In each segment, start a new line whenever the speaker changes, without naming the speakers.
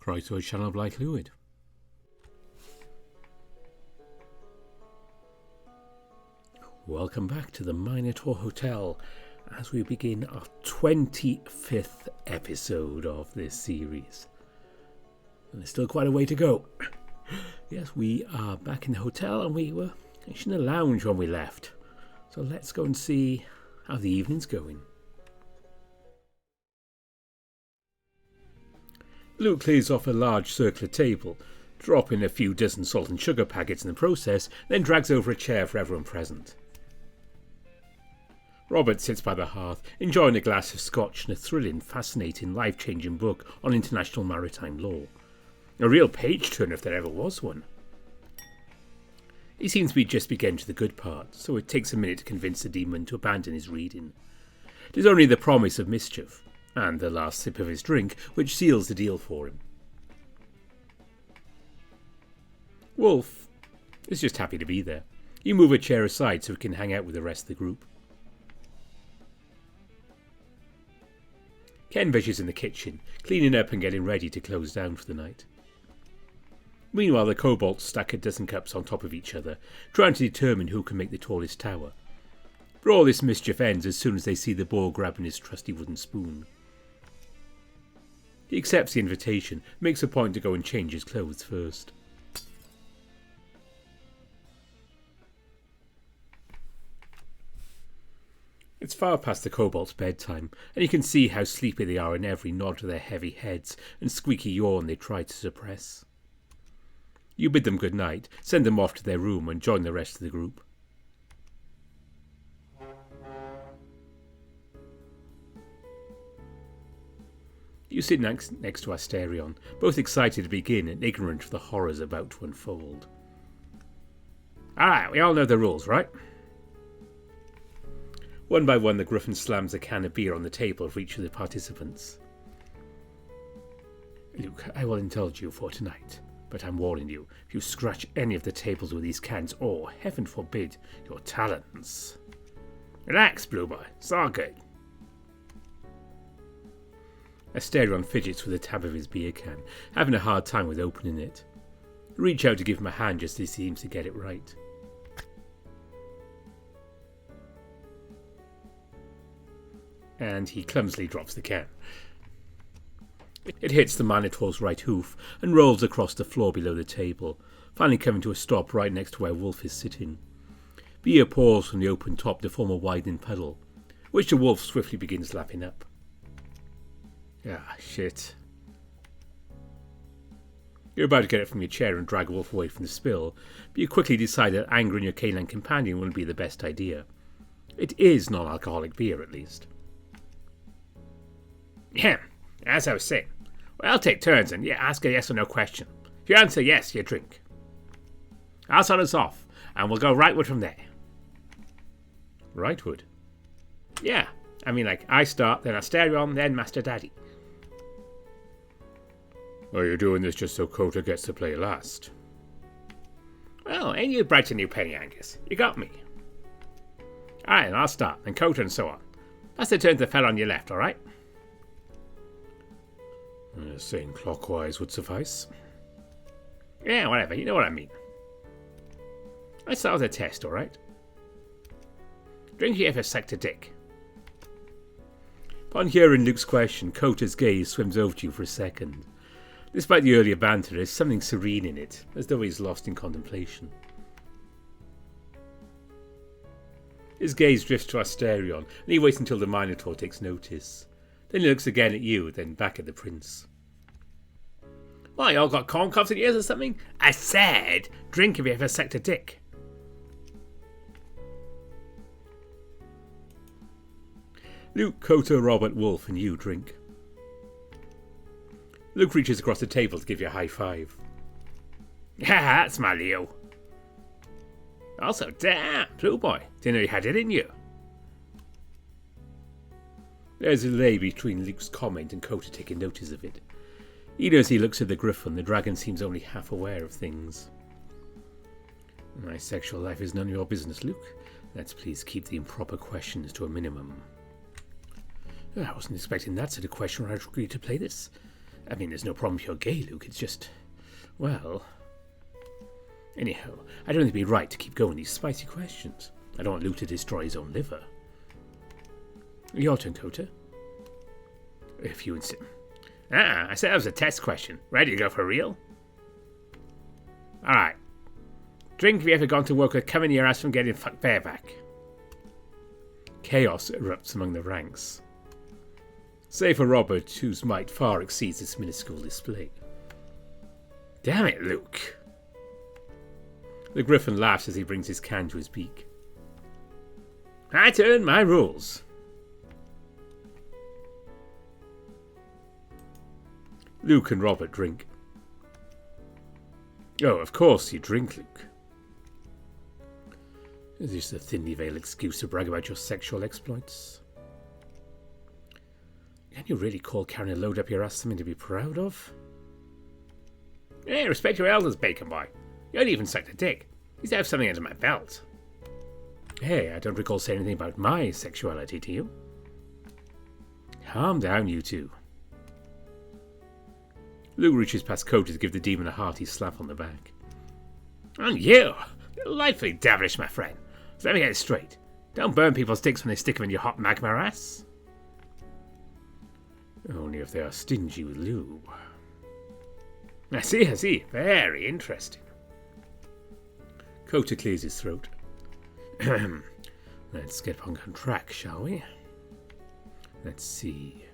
Croeso Channel Black Fluid. Welcome back to the Minotaur Hotel as we begin our 25th episode of this series. And there's still quite a way to go. Yes, we are back in the hotel and we were actually in a lounge when we left. So let's go and see how the evening's going. Luke clears off a large circular table, dropping a few dozen salt and sugar packets in the process, then drags over a chair for everyone present. Robert sits by the hearth, enjoying a glass of scotch and a thrilling, fascinating, life-changing book on international maritime law. A real page-turner if there ever was one. He seems to be just beginning to the good part, so it takes a minute to convince the demon to abandon his reading. It is only the promise of mischief, and the last sip of his drink, which seals the deal for him. Wolf is just happy to be there. You move a chair aside so he can hang out with the rest of the group. Ken ventures in the kitchen, cleaning up and getting ready to close down for the night. Meanwhile, the kobolds stack a dozen cups on top of each other, trying to determine who can make the tallest tower. But all this mischief ends as soon as they see the boar grabbing his trusty wooden spoon. He accepts the invitation, makes a point to go and change his clothes first. It's far past the kobolds' bedtime, and you can see how sleepy they are in every nod to their heavy heads and squeaky yawn they try to suppress. You bid them good night, send them off to their room and join the rest of the group. You sit next to Asterion, both excited to begin and ignorant of the horrors about to unfold. Alright, we all know the rules, right? One by one, the Griffin slams a can of beer on the table for each of the participants. Luke, I will indulge you for tonight, but I'm warning you, if you scratch any of the tables with these cans, or, heaven forbid, your talons. Relax, Blue Boy, it's all good. Asterion fidgets with the tab of his beer can, having a hard time with opening it. You reach out to give him a hand just as he seems to get it right. And he clumsily drops the can. It hits the Minotaur's right hoof and rolls across the floor below the table, finally coming to a stop right next to where Wolf is sitting. Beer pours from the open top to form a widening puddle, which the wolf swiftly begins lapping up. Ah, shit. You're about to get it from your chair and drag Wolf away from the spill, but you quickly decide that angering your canine companion wouldn't be the best idea. It is non-alcoholic beer, at least. Yeah, as I was saying, I'll take turns and ask a yes or no question. If you answer yes, you drink. I'll start us off, and we'll go rightward from there. Rightward? Yeah, I mean like I start, then Asterion, then Master Daddy. Are you doing this just so Kota gets to play last? Well, ain't you bright and new penny, Angus? You got me. Alright, and I'll start, then Kota and so on. That's the turn to the fella on your left, alright? Saying clockwise would suffice. Yeah, whatever, you know what I mean. Let's start with a test, alright? Drink you ever sucked a dick? Upon hearing Luke's question, Kota's gaze swims over to you for a second. Despite the earlier banter, there's something serene in it, as though he's lost in contemplation. His gaze drifts to Asterion, and he waits until the Minotaur takes notice. Then he looks again at you, then back at the prince. What, you all got corn cobs in your ears or something? I said, drink if you ever sucked a dick. Luke, Kota, Robert, Wolf, and you drink. Luke reaches across the table to give you a high five. Ha, that's my Leo. Also, damn, Blue Boy, didn't know you had it in you. There's a delay between Luke's comment and Kota taking notice of it. Even as he looks at the griffin, the dragon seems only half aware of things. My sexual life is none of your business, Luke. Let's please keep the improper questions to a minimum. I wasn't expecting that sort of question when I agreed to play this. I mean, there's no problem if you're gay, Luke. It's just... well... Anyhow, I don't think it'd be right to keep going these spicy questions. I don't want Luke to destroy his own liver. Your turn, Kota. If you insist. I said that was a test question. Ready to go for real? Alright. Drink have you ever gone to work with covering your ass from getting fucked bareback? Chaos erupts among the ranks. Save for Robert, whose might far exceeds this minuscule display. Damn it, Luke. The Griffin laughs as he brings his can to his beak. My turn, my rules. Luke and Robert drink. Oh, of course you drink, Luke. Is this a thinly veiled excuse to brag about your sexual exploits? Can you really call carrying a load up your ass something to be proud of? Hey, respect your elders, Bacon Boy. You don't even suck the dick. You have something under my belt. Hey, I don't recall saying anything about my sexuality to you. Calm down, you two. Luke reaches past Kota to give the demon a hearty slap on the back. And you! Delightfully devilish, my friend. So let me get it straight. Don't burn people's dicks when they stick them in your hot magma ass. Only if they are stingy with lube. I see. Very interesting. Kota clears his throat. Let's get back on track, shall we? Let's see.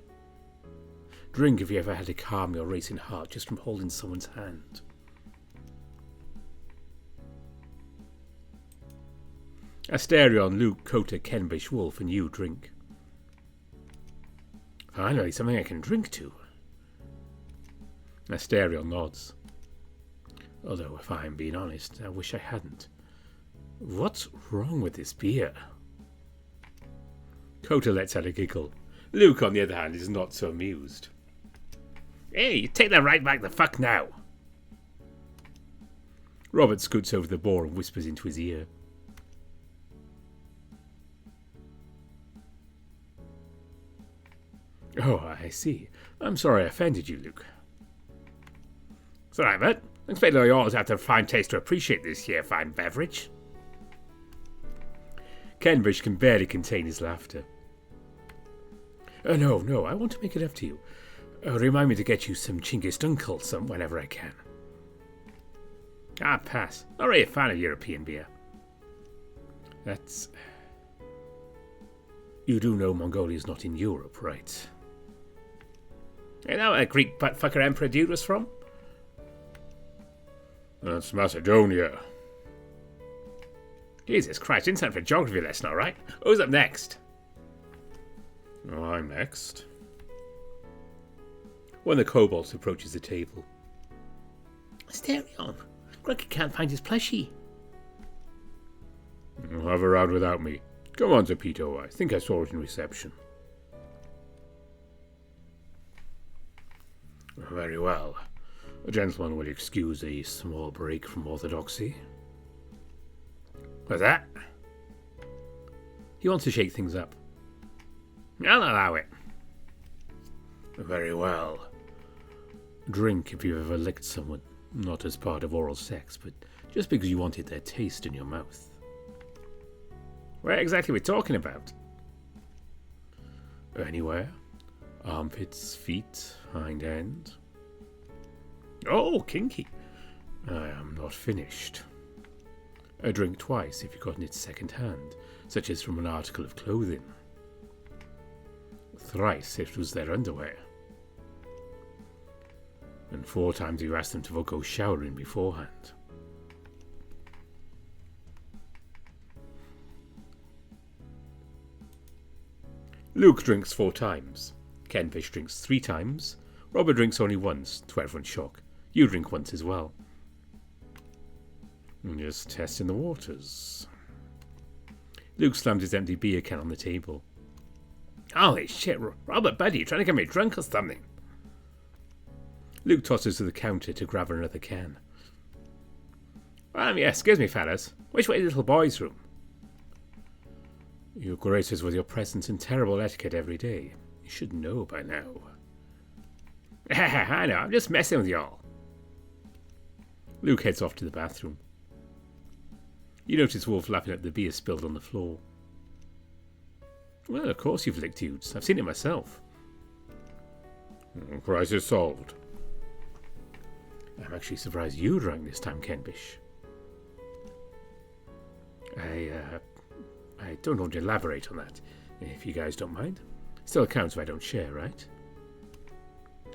Drink if you ever had to calm your racing heart just from holding someone's hand. Asterion, Luke, Kota, Kenbish, Wolf, and you drink. Finally, something I can drink to. Asterion nods. Although, if I'm being honest, I wish I hadn't. What's wrong with this beer? Kota lets out a giggle. Luke, on the other hand, is not so amused. Hey, you take that right back the fuck now. Robert scoots over the boar and whispers into his ear. Oh, I see. I'm sorry I offended you, Luke. It's alright, mate. I expect you always have to fine taste to appreciate this here fine beverage. Kenbish can barely contain his laughter. No, I want to make it up to you. Remind me to get you some Chinggis Dunkel whenever I can. Pass. Not really a fan of European beer. That's... You do know Mongolia's not in Europe, right? You know where a Greek buttfucker emperor dude was from? That's Macedonia. Jesus Christ, didn't sound for a geography lesson, alright? Who's up next? Oh, I'm next. One of the kobolds approaches the table. Asterion, Grunky can't find his plushie. You'll have a round without me. Come on, Zapito, I think I saw it in reception. Very well. A gentleman will excuse a small break from orthodoxy. What's that? He wants to shake things up. I'll allow it. Very well. Drink if you've ever licked someone, not as part of oral sex, but just because you wanted their taste in your mouth. What exactly are we talking about? Anywhere. Armpits, feet, hind end. Oh, kinky. I am not finished. A drink twice if you've gotten it second hand, such as from an article of clothing. Thrice if it was their underwear. And 4 times you asked them to go showering beforehand. Luke drinks 4 times. Kenfish drinks 3 times. Robert drinks only once, to everyone's shock. You drink once as well. Just testing the waters. Luke slammed his empty beer can on the table. Holy shit, Robert, buddy, you trying to get me drunk or something? Luke tosses to the counter to grab another can. Yeah, excuse me, fellas. Which way, little boy's room? You grace us with your presence and terrible etiquette every day. You should know by now. I know, I'm just messing with y'all. Luke heads off to the bathroom. You notice Wolf laughing at the beer spilled on the floor. Well, of course you've licked dudes. I've seen it myself. Crisis solved. I'm actually surprised you drank this time, Kenbish. I don't want to elaborate on that, if you guys don't mind. Still counts if I don't share, right?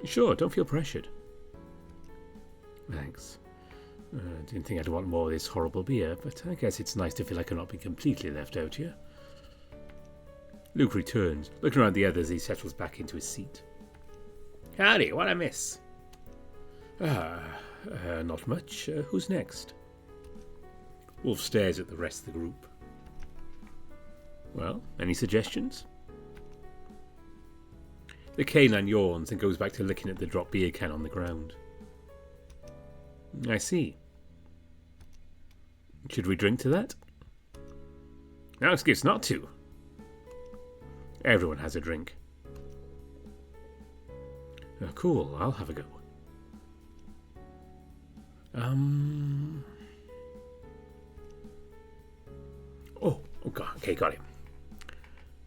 Sure, don't feel pressured. Thanks. Didn't think I'd want more of this horrible beer, but I guess it's nice to feel like I'm not being completely left out here. Luke returns, looking around the others as he settles back into his seat. Howdy, what I miss? Not much. Who's next? Wolf stares at the rest of the group. Well, any suggestions? The canine yawns and goes back to looking at the dropped beer can on the ground. I see. Should we drink to that? No excuse not to. Everyone has a drink. Cool, I'll have a go. Oh, God, okay, got it.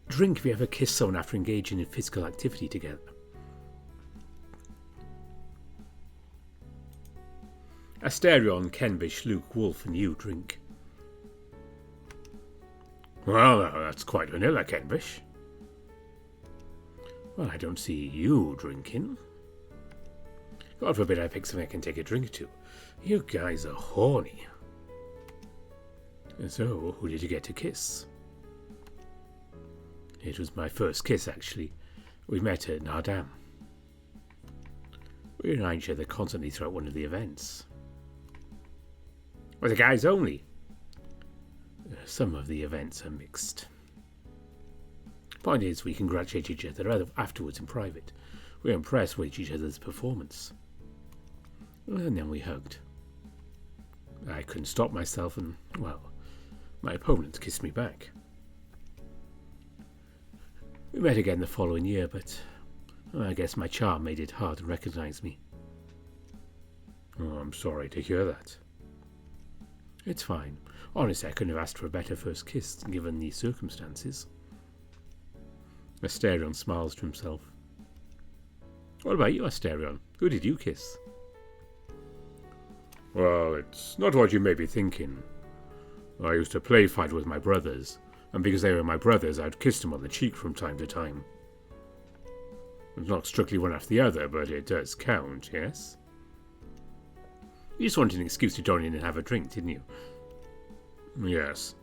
Drink if you ever kiss someone after engaging in physical activity together. Asterion, Kenbish, Luke, Wolf, and you drink. Well, that's quite vanilla, Kenbish. Well, I don't see you drinking. God forbid I pick something I can take a drink to. You guys are horny. So, who did you get to kiss? It was my first kiss, actually. We met at Nardam. We remind each other constantly throughout one of the events. Were the guys only? Some of the events are mixed. Point is, we congratulate each other afterwards in private. We're impressed with each other's performance. And then we hugged. I couldn't stop myself and, well, my opponent kissed me back. We met again the following year, but I guess my charm made it hard to recognize me. Oh, I'm sorry to hear that. It's fine. Honestly, I couldn't have asked for a better first kiss, given the circumstances. Asterion smiles to himself. What about you, Asterion? Who did you kiss? Well, it's not what you may be thinking. I used to play fight with my brothers, and because they were my brothers, I'd kiss them on the cheek from time to time. It's not strictly one after the other, but it does count, yes? You just wanted an excuse to join in and have a drink, didn't you? Yes.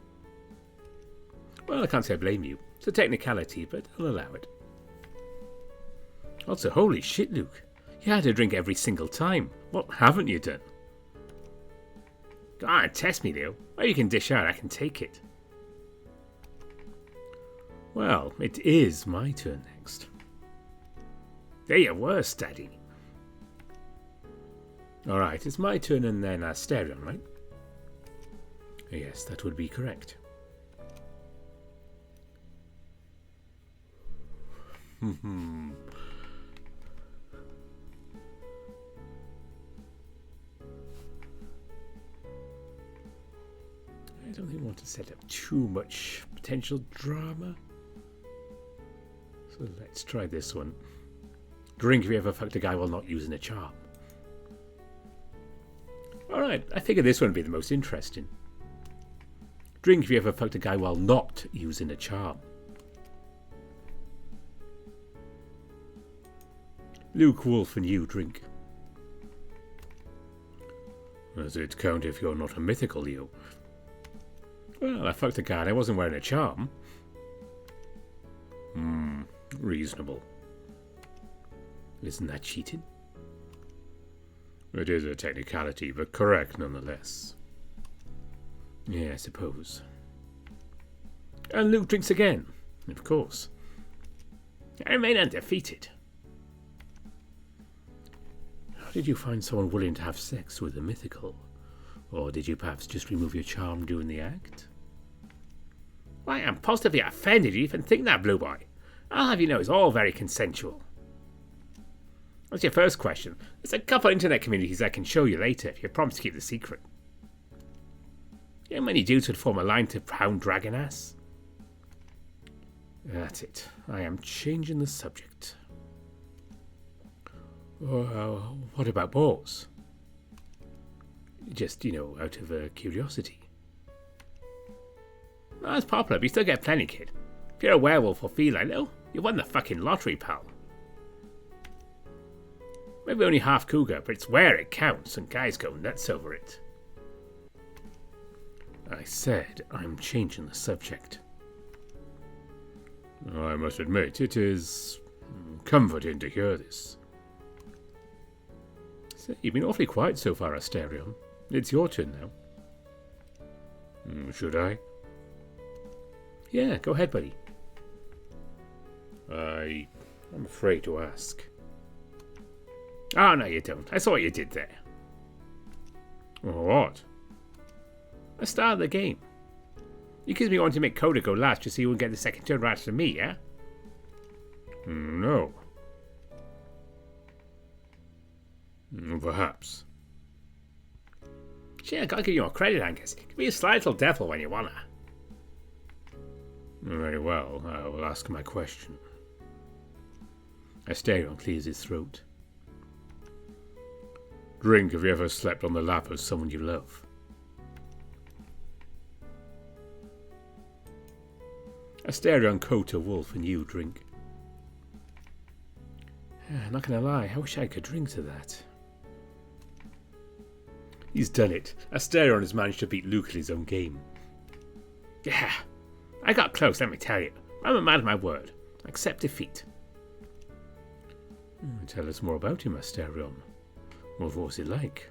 Well, I can't say I blame you. It's a technicality, but I'll allow it. Also, holy shit, Luke. You had a drink every single time. What haven't you done? Go on, test me, Leo. Or you can dish out, I can take it. Well, it is my turn next. There you were, Daddy. Alright, it's my turn and then Asterion, right? Yes, that would be correct. I don't think I want to set up too much potential drama. So let's try this one. Drink if you ever fucked a guy while not using a charm. Alright, I figured this one would be the most interesting. Drink if you ever fucked a guy while not using a charm. Luke, Wolf, and you drink. Does it count if you're not a mythical, Leo? Well, I fucked a guy and I wasn't wearing a charm. Reasonable. Isn't that cheating? It is a technicality, but correct nonetheless. Yeah, I suppose. And Luke drinks again. Of course. I remain undefeated. How did you find someone willing to have sex with a mythical? Or did you perhaps just remove your charm during the act? Why, I'm positively offended you even think that, Blue Boy. I'll have you know it's all very consensual. That's your first question. There's a couple of internet communities I can show you later if you promise to keep the secret. You know many dudes would form a line to hound dragon ass? That's it. I am changing the subject. What about boars? Just, out of curiosity. That's popular, but you still get plenty, kid. If you're a werewolf or feline, you won the fucking lottery, pal. Maybe only half cougar, but it's where it counts, and guys go nuts over it. I said I'm changing the subject. I must admit, it is comforting to hear this. You've been awfully quiet so far, Asterion. It's your turn now. Should I? Yeah, go ahead, buddy. I'm afraid to ask. Oh, no, you don't. I saw what you did there. What? I started the game. You kids me wanting to make Coda go last just so you wouldn't get the second turn right after me, yeah? No. Perhaps. Shit, I gotta give you more credit, Angus. You can be a sly little devil when you wanna. Very well, I will ask my question. Asterion clears his throat. Drink, have you ever slept on the lap of someone you love? Asterion coat a wolf and you drink. Not gonna lie, I wish I could drink to that. He's done it. Asterion has managed to beat Luke at his own game. Yeah, I got close, let me tell you. I'm a man of my word. Accept defeat. Tell us more about him, Asterion. What was it like?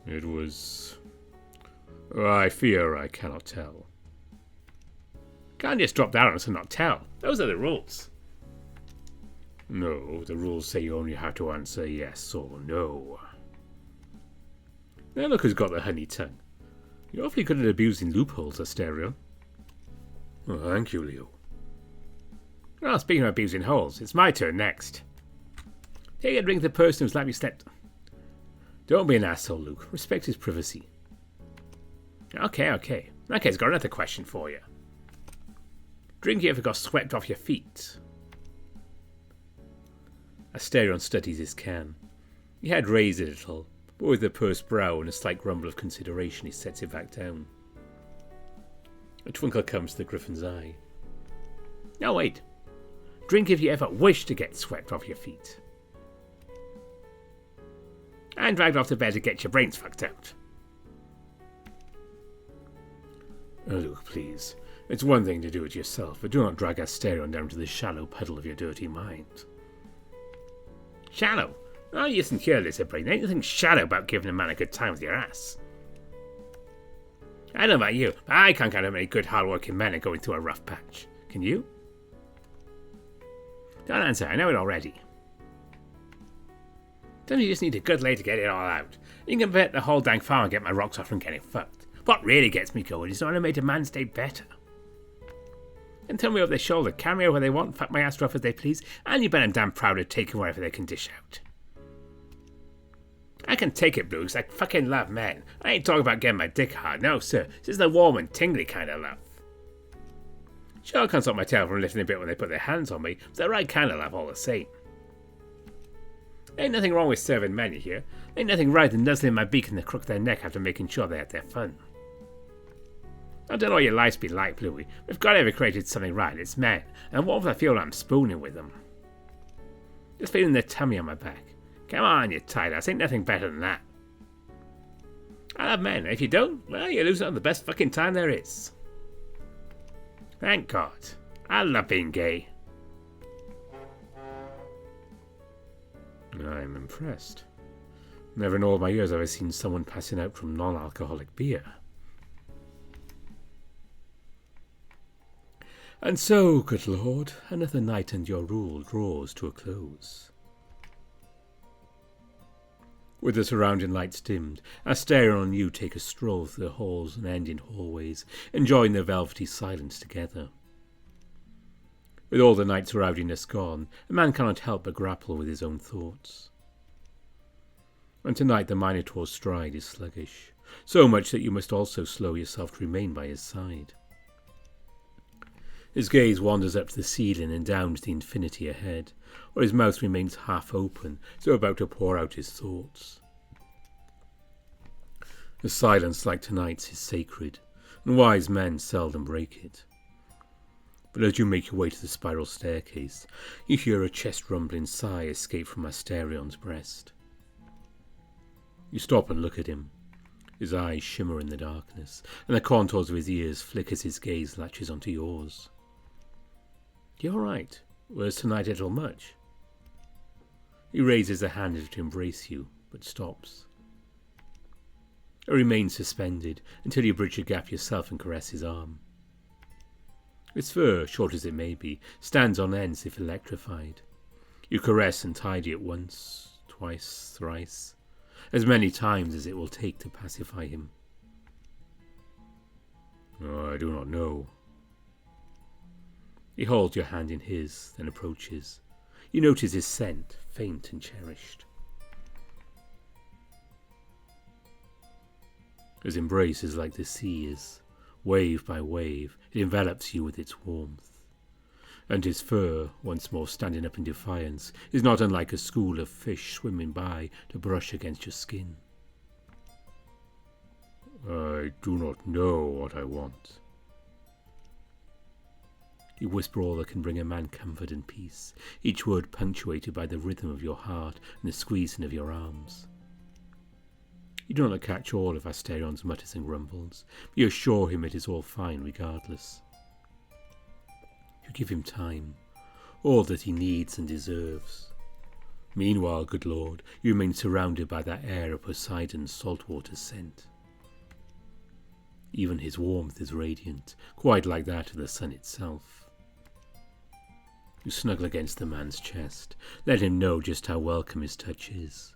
It was... I fear I cannot tell. Can't just drop that on us and not tell. Those are the rules. No, the rules say you only have to answer yes or no. Now look who's got the honey tongue. You're awfully good at abusing loopholes, Asterion. Oh, thank you, Leo. Well, speaking of abusing holes, it's my turn next. Take a drink to the person who's let me slept. Don't be an asshole, Luke. Respect his privacy. Okay. Okay, I've got another question for you. Drink you ever got swept off your feet? Asterion studies his can. He had raised it a little, but with a pursed brow and a slight grumble of consideration he sets it back down. A twinkle comes to the griffin's eye. No, wait. Drink if you ever wish to get swept off your feet. And dragged off to bed to get your brains fucked out. Oh, Luke, please. It's one thing to do it yourself, but do not drag Asterion down to the shallow puddle of your dirty mind. Shallow? Oh, you listen here, little brain. Ain't nothing shallow about giving a man a good time with your ass. I don't know about you, but I can't count how many good hard-working men are going through a rough patch. Can you? Don't answer, I know it already. Sometimes you just need a good lay to get it all out. You can bet the whole dang farm and get my rocks off from getting fucked. What really gets me going is not to make a man stay better. And tell me over their shoulder, carry me over they want, fuck my ass rough as they please, and you bet I'm damn proud of taking whatever they can dish out. I can take it, Blues. I fucking love men. I ain't talking about getting my dick hard. No, sir. This is the warm and tingly kind of love. Sure, I can't stop my tail from lifting a bit when they put their hands on me. It's the right kind of love all the same. Ain't nothing wrong with serving men, you hear? Ain't nothing right than nuzzling my beak in the crook of their neck after making sure they had their fun. I don't know what your life's been like, Bluey. If God ever created something right, it's men. And what if I feel I'm spooning with them? Just feeling their tummy on my back. Come on, you tight ass. Ain't nothing better than that. I love men. If you don't, well, you're losing on the best fucking time there is. Thank God. I love being gay. I'm impressed. Never in all my years have I seen someone passing out from non-alcoholic beer. And so, good Lord, another night and your rule draws to a close. With the surrounding lights dimmed, Asterion and you take a stroll through the halls and ending hallways, enjoying the velvety silence together. With all the night's rowdiness gone, a man cannot help but grapple with his own thoughts. And tonight the Minotaur's stride is sluggish, so much that you must also slow yourself to remain by his side. His gaze wanders up to the ceiling and down to the infinity ahead, or his mouth remains half open, so about to pour out his thoughts. A silence like tonight's is sacred, and wise men seldom break it. But as you make your way to the spiral staircase, you hear a chest-rumbling sigh escape from Asterion's breast. You stop and look at him. His eyes shimmer in the darkness, and the contours of his ears flick as his gaze latches onto yours. "You all right? Was tonight a little much?" He raises a hand as if to embrace you, but stops. It remains suspended until you bridge a gap yourself and caress his arm. Its fur, short as it may be, stands on end as if electrified. You caress and tidy it once, twice, thrice, as many times as it will take to pacify him. "Oh, I do not know." He holds your hand in his, then approaches. You notice his scent, faint and cherished. His embrace is like the sea is. Wave by wave, it envelops you with its warmth. And his fur, once more standing up in defiance, is not unlike a school of fish swimming by to brush against your skin. "I do not know what I want." You whisper all that can bring a man comfort and peace, each word punctuated by the rhythm of your heart and the squeezing of your arms. You do not catch all of Asterion's mutters and grumbles, but you assure him it is all fine regardless. You give him time, all that he needs and deserves. Meanwhile, good lord, you remain surrounded by that air of Poseidon's saltwater scent. Even his warmth is radiant, quite like that of the sun itself. You snuggle against the man's chest, let him know just how welcome his touch is.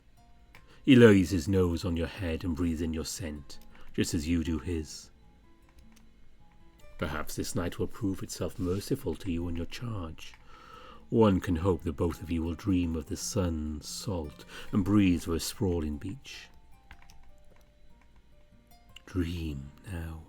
He lays his nose on your head and breathes in your scent, just as you do his. Perhaps this night will prove itself merciful to you and your charge. One can hope that both of you will dream of the sun, salt, and breeze of a sprawling beach. Dream now.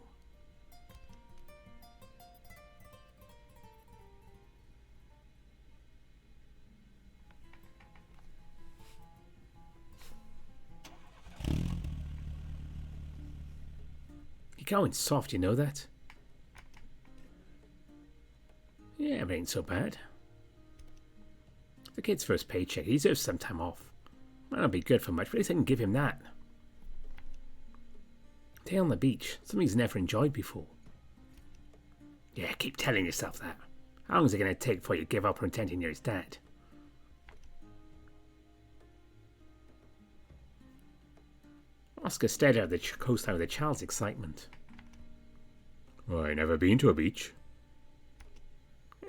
You're going soft, you know that? Yeah, it ain't so bad. The kid's first paycheck, he deserves some time off. Might not be good for much, but at least I can give him that. Day on the beach, something he's never enjoyed before. Yeah, keep telling yourself that. How long is it going to take before you give up pretending you're his dad? Oscar stared out at the coastline with a child's excitement. "Well, I never been to a beach."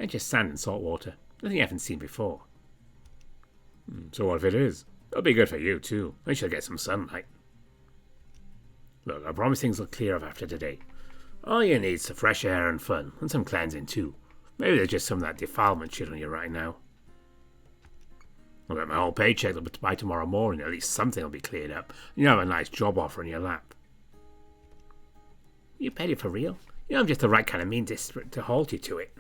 Just sand and salt water. Nothing you haven't seen before. "So what if it is? It'll be good for you too. I shall get some sunlight." "Look, I promise things will clear up after today. All you need is some fresh air and fun, and some cleansing too. Maybe there's just some of that defilement shit on you right now. I'll get my whole paycheck by tomorrow morning. At least something will be cleared up, and you'll have a nice job offer in your lap." "You petty for real? You know I'm just the right kind of mean to hold you to it."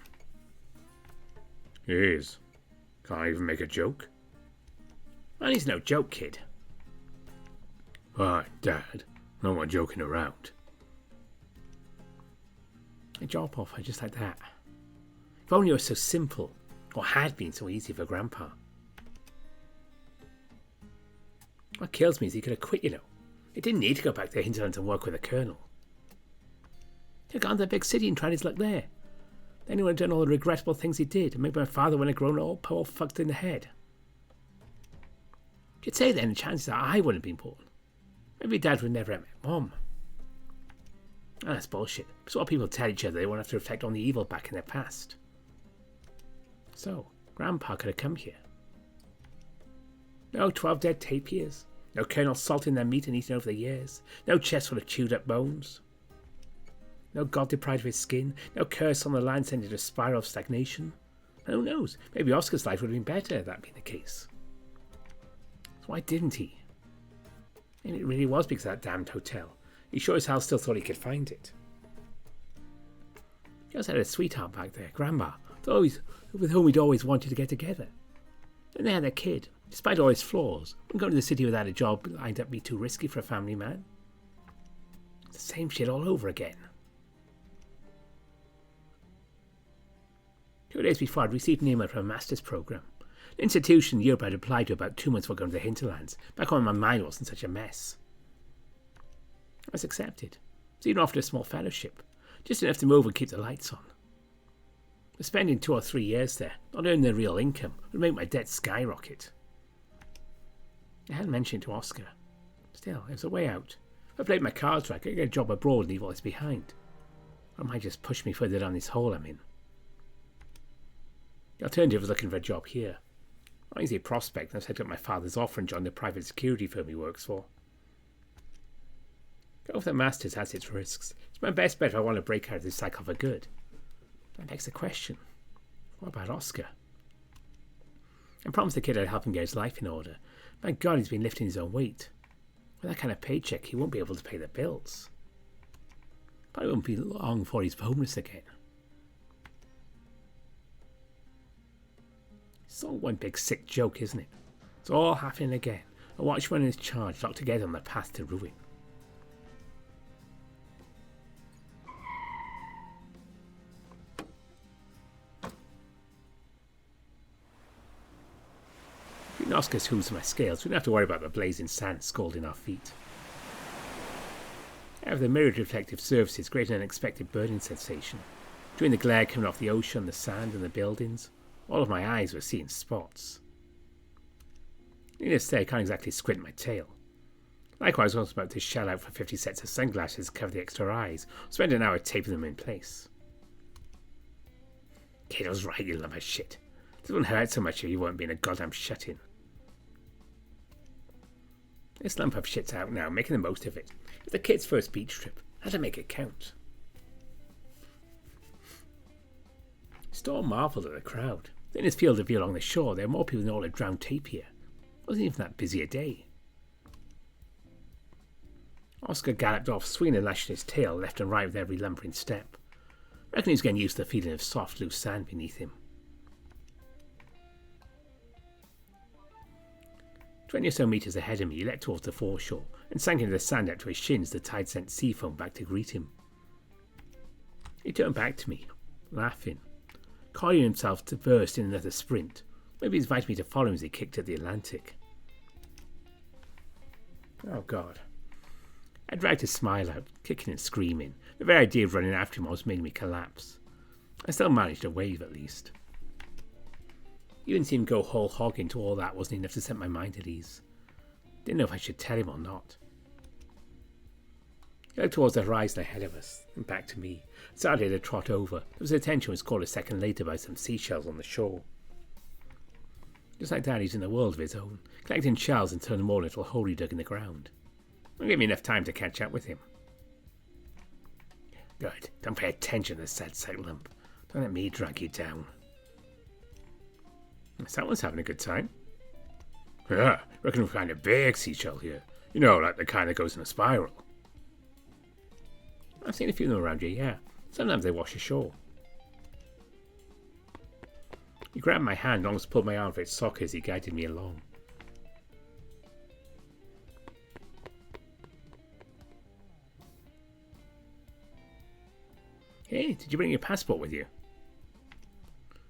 "He is. Can't even make a joke." "Well, he's no joke, kid." "Alright, Dad. No more joking around." A job offer just like that. If only it was so simple, or had been so easy for Grandpa. What kills me is he could have quit, you know. He didn't need to go back to Hinterland and work with the Colonel. He had gone to the big city and tried his luck there. Then he would have done all the regrettable things he did, and maybe my father would have grown all fucked in the head. You'd say then the chances are I wouldn't have been born. Maybe Dad would never have met Mom. Oh, that's bullshit. It's what people tell each other they won't have to reflect on the evil back in their past. So, Grandpa could have come here. No 12 dead tape years. No Colonel salting their meat and eating over the years. No chest full of chewed up bones. No god deprived of his skin. No curse on the land sending to a spiral of stagnation. And who knows, maybe Oscar's life would have been better had that been the case. So why didn't he? Maybe it really was because of that damned hotel. He sure as hell still thought he could find it. He also had a sweetheart back there, Grandma, with whom he'd always wanted to get together. And they had a kid, despite all his flaws. Wouldn't go to the city without a job lined up to be too risky for a family man. It's the same shit all over again. 2 days before, I'd received an email from a master's programme. An institution in Europe I'd applied to about 2 months before going to the hinterlands. Back when my mind wasn't such a mess. I was accepted. I was even offered a small fellowship. Just enough to move and keep the lights on. But spending 2 or 3 years there, not earning a real income, would make my debt skyrocket. I hadn't mentioned it to Oscar. Still, it was a way out. If I played my cards right, I could get a job abroad and leave all this behind. Or it might just push me further down this hole I'm in. The alternative was looking for a job here. Not easy prospect, I've set up my father's offer and joined the private security firm he works for. Going for the Masters has its risks. It's my best bet if I want to break out of this cycle for good. That begs the question, what about Oscar? I promised the kid I'd help him get his life in order. My God, he's been lifting his own weight. With that kind of paycheck, he won't be able to pay the bills. Probably won't be long before he's homeless again. It's all one big sick joke, isn't it? It's all happening again. A watchman and his charge locked together on the path to ruin. Between Oscar's hooves and my scales, we don't have to worry about the blazing sand scalding our feet. However, the mirrored reflective surfaces create an unexpected burning sensation. Between the glare coming off the ocean, the sand and the buildings, all of my eyes were seeing spots. Needless to say, I can't exactly squint my tail. Likewise, I was about to shell out for 50 sets of sunglasses to cover the extra eyes, or spend an hour taping them in place. Kid was right, you lump of shit. This wouldn't hurt so much if you weren't being a goddamn shut-in. This lump of shit's out now, making the most of it. It's the kid's first beach trip. Had to make it count. Storm marvelled at the crowd. In his field of view along the shore, there were more people than all had drowned tapir. It wasn't even that busy a day. Oscar galloped off, swinging and lashing his tail left and right with every lumbering step. I reckon he was getting used to the feeling of soft, loose sand beneath him. 20 or so metres ahead of me, he leapt towards the foreshore and sank into the sand up to his shins as the tide sent sea foam back to greet him. He turned back to me, laughing, coiling himself to burst in another sprint. Maybe he invited me to follow him as he kicked at the Atlantic. Oh, God. I dragged a smile out, kicking and screaming. The very idea of running after him almost made me collapse. I still managed to wave, at least. Even seeing him go whole hog into all that wasn't enough to set my mind at ease. Didn't know if I should tell him or not. He looked towards the horizon ahead of us, and back to me. Started to trot over. His attention was caught a second later by some seashells on the shore. Just like that, he's in a world of his own, collecting shells and turning them all into a hole he dug in the ground. It gave me enough time to catch up with him. Good. Don't pay attention to the sad sight lump. Don't let me drag you down. Someone's having a good time. Yeah, reckon we'll find a big seashell here. You know, like the kind that goes in a spiral. I've seen a few of them around here, yeah. Sometimes they wash ashore. He grabbed my hand and almost pulled my arm for its socket as he guided me along. Hey, did you bring your passport with you?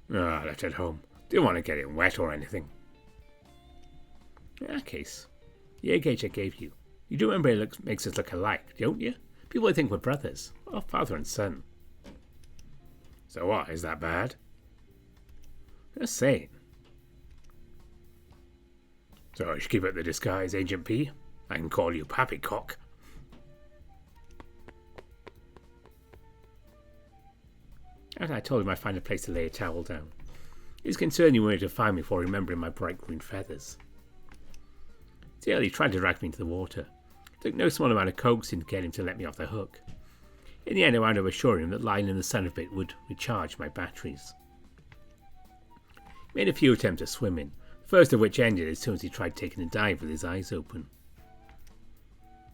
No, I left it at home. Didn't want to get it wet or anything. In that case, the air gauge I gave you. You do remember it makes us look alike, don't you? People would think we're brothers. Well, father and son. So what, is that bad? Just saying. So I should keep up the disguise, Agent P. I can call you Poppycock. After I told him I'd find a place to lay a towel down. He was concerned he wanted to find me before remembering my bright green feathers. Still, he tried to drag me into the water. It took no small amount of coaxing to get him to let me off the hook. In the end, I wound up assuring him that lying in the sun a bit would recharge my batteries. Made a few attempts at swimming, the first of which ended as soon as he tried taking a dive with his eyes open.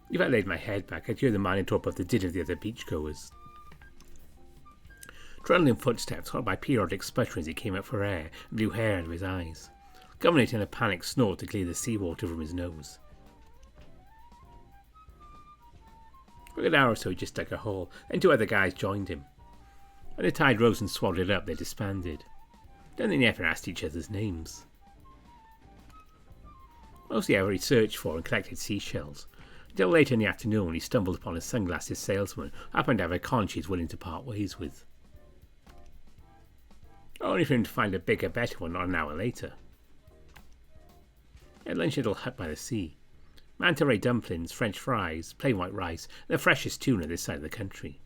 If I laid my head back, I'd hear the Minotaur above the din of the other beachgoers. Trundling footsteps, followed by periodic sputtering as he came up for air and blew hair out of his eyes, culminating in a panicked snort to clear the seawater from his nose. For an hour or so he just dug a hole, then 2 other guys joined him. When the tide rose and swallowed it up, they disbanded. Don't think they ever asked each other's names. Mostly however he searched for and collected seashells, until later in the afternoon when he stumbled upon a sunglasses salesman who happened to have a conch he was willing to part ways with. Only for him to find a bigger, better one not an hour later. He had lunch at a little hut by the sea. Manta ray dumplings, French fries, plain white rice, and the freshest tuna this side of the country.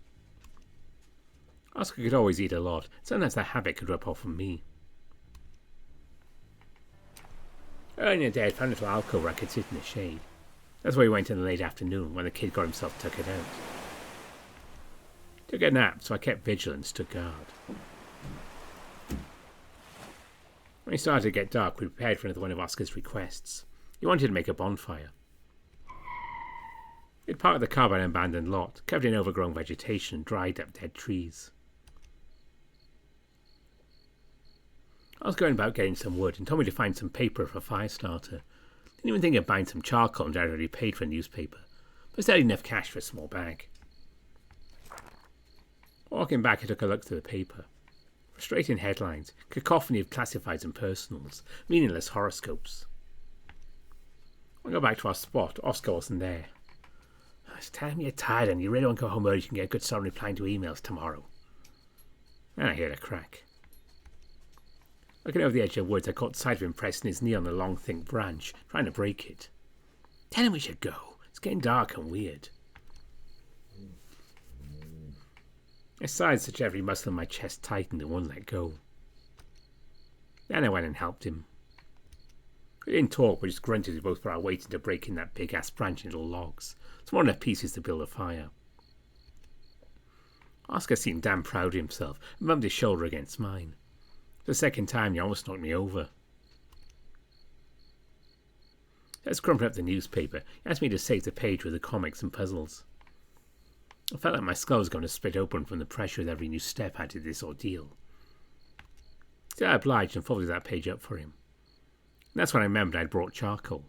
Oscar could always eat a lot, sometimes that habit could rub off on me. Early in the day I found a little alcove where I could sit in the shade. That's where he went in the late afternoon when the kid got himself tuckered out. Took a nap, so I kept vigilant and stood guard. When it started to get dark, we prepared for another one of Oscar's requests. He wanted to make a bonfire. He'd parked the car by an abandoned lot, covered in overgrown vegetation and dried up dead trees. I was going about getting some wood and told me to find some paper for a fire starter. Didn't even think of buying some charcoal and I'd already paid for a newspaper, but still had enough cash for a small bag. Walking back, I took a look through the paper. Frustrating headlines, cacophony of classifieds and personals, meaningless horoscopes. When I got back to our spot, Oscar wasn't there. I was telling him you're tired and you really want to go home early so you can get a good start replying to emails tomorrow. Then I heard a crack. Looking over the edge of the woods, I caught sight of him pressing his knee on the long, thick branch, trying to break it. Tell him we should go. It's getting dark and weird. I sighed such every muscle in my chest tightened and wouldn't let go. Then I went and helped him. We didn't talk, we just grunted as we both put our weight into breaking that big-ass branch into logs. Small enough pieces to build a fire. Oscar seemed damn proud of himself and bumped his shoulder against mine. The second time he almost knocked me over. Let's crumple up the newspaper. He asked me to save the page with the comics and puzzles. I felt like my skull was going to split open from the pressure of every new step added to this ordeal. So I obliged and folded that page up for him. And that's when I remembered I'd brought charcoal.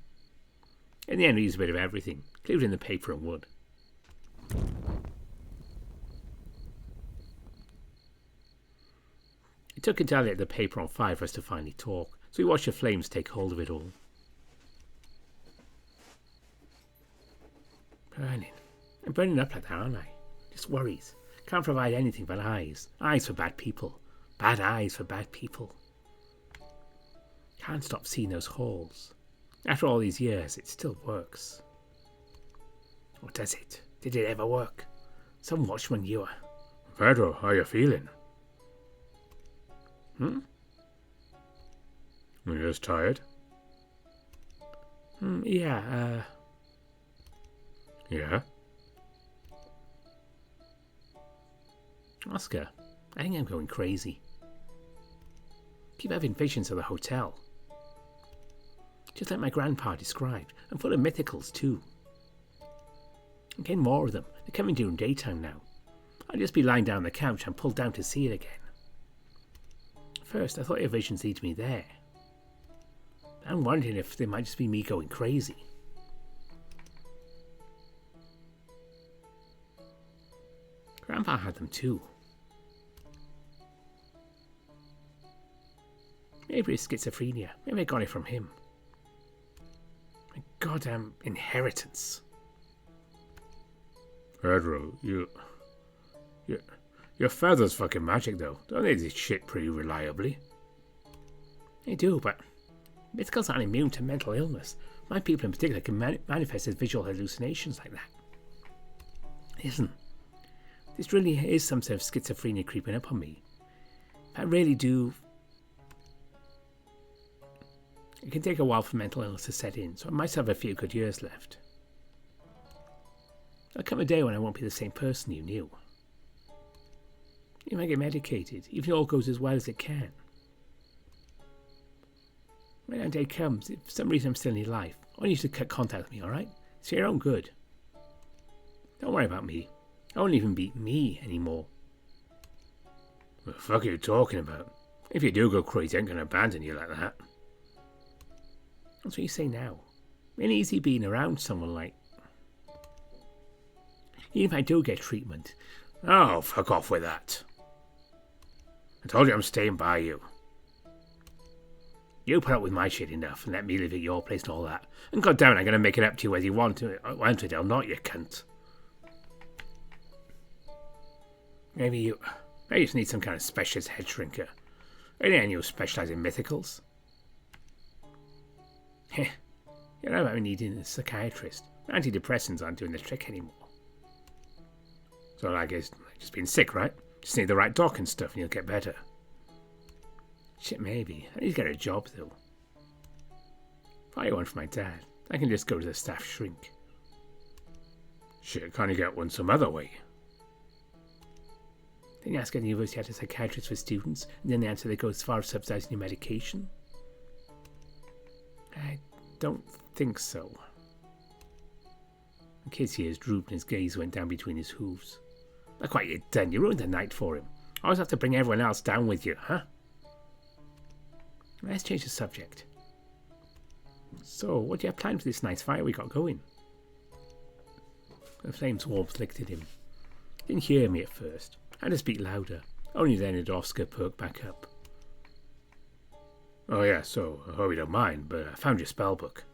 In the end we used a bit of everything, including the paper and wood. It took until I lit the paper on fire for us to finally talk, so we watched the flames take hold of it all. Burning. I'm burning up like that, aren't I? Just worries. Can't provide anything but eyes. Eyes for bad people. Bad eyes for bad people. Can't stop seeing those holes. After all these years, it still works. Or does it? Did it ever work? Some watchman you are. Pedro, how you feeling? You're just tired? Yeah. Yeah? Oscar, I think I'm going crazy. Keep having visions of the hotel. Just like my grandpa described, and full of mythicals too. I'm getting more of them. They're coming during daytime now. I'll just be lying down on the couch and pulled down to see it again. First, I thought your visions lead me there. I'm wondering if they might just be me going crazy. Grandpa had them too. Maybe it's schizophrenia. Maybe I got it from him. My goddamn inheritance. Pedro, your father's fucking magic though. Don't they do shit pretty reliably? They do, but mythicals aren't immune to mental illness. My people in particular can manifest as visual hallucinations like that. Listen, this really is some sort of schizophrenia creeping up on me. I really do. It can take a while for mental illness to set in, so I might have a few good years left. There'll come a day when I won't be the same person you knew. You might get medicated, even if it all goes as well as it can. When that day comes, if for some reason I'm still in your life, I want you to cut contact with me, alright? It's for your own good. Don't worry about me. I won't even be me anymore. What the fuck are you talking about? If you do go crazy, I ain't gonna abandon you like that. That's what you say now. It ain't easy being around someone like... Even if I do get treatment. Oh, fuck off with that. I told you I'm staying by you. You put up with my shit enough and let me live at your place and all that. And goddamn it, I'm gonna make it up to you whether you want it or not, you cunt. Maybe you just need some kind of specialist head shrinker. Any of you specialise in mythicals? Heh. You know about me needing a psychiatrist. Antidepressants aren't doing the trick anymore. So I guess just being sick, right? Just need the right doc and stuff and you'll get better. Shit, maybe. I need to get a job though. If I get one for my dad, I can just go to the staff shrink. Shit, can't you get one some other way? Then you ask at the university how to psychiatrist for students, and then the answer that goes as far as subsidising your medication? I don't think so. The kid's ears drooped and his gaze went down between his hooves. Look what you've done. You ruined the night for him. I always have to bring everyone else down with you, huh? Let's change the subject. So, what do you have planned for this nice fire we got going? The flame's warmth licked at him. He didn't hear me at first. I had to speak louder. Only then did Oscar perk back up. Oh yeah, so I hope you don't mind, but I found your spell book.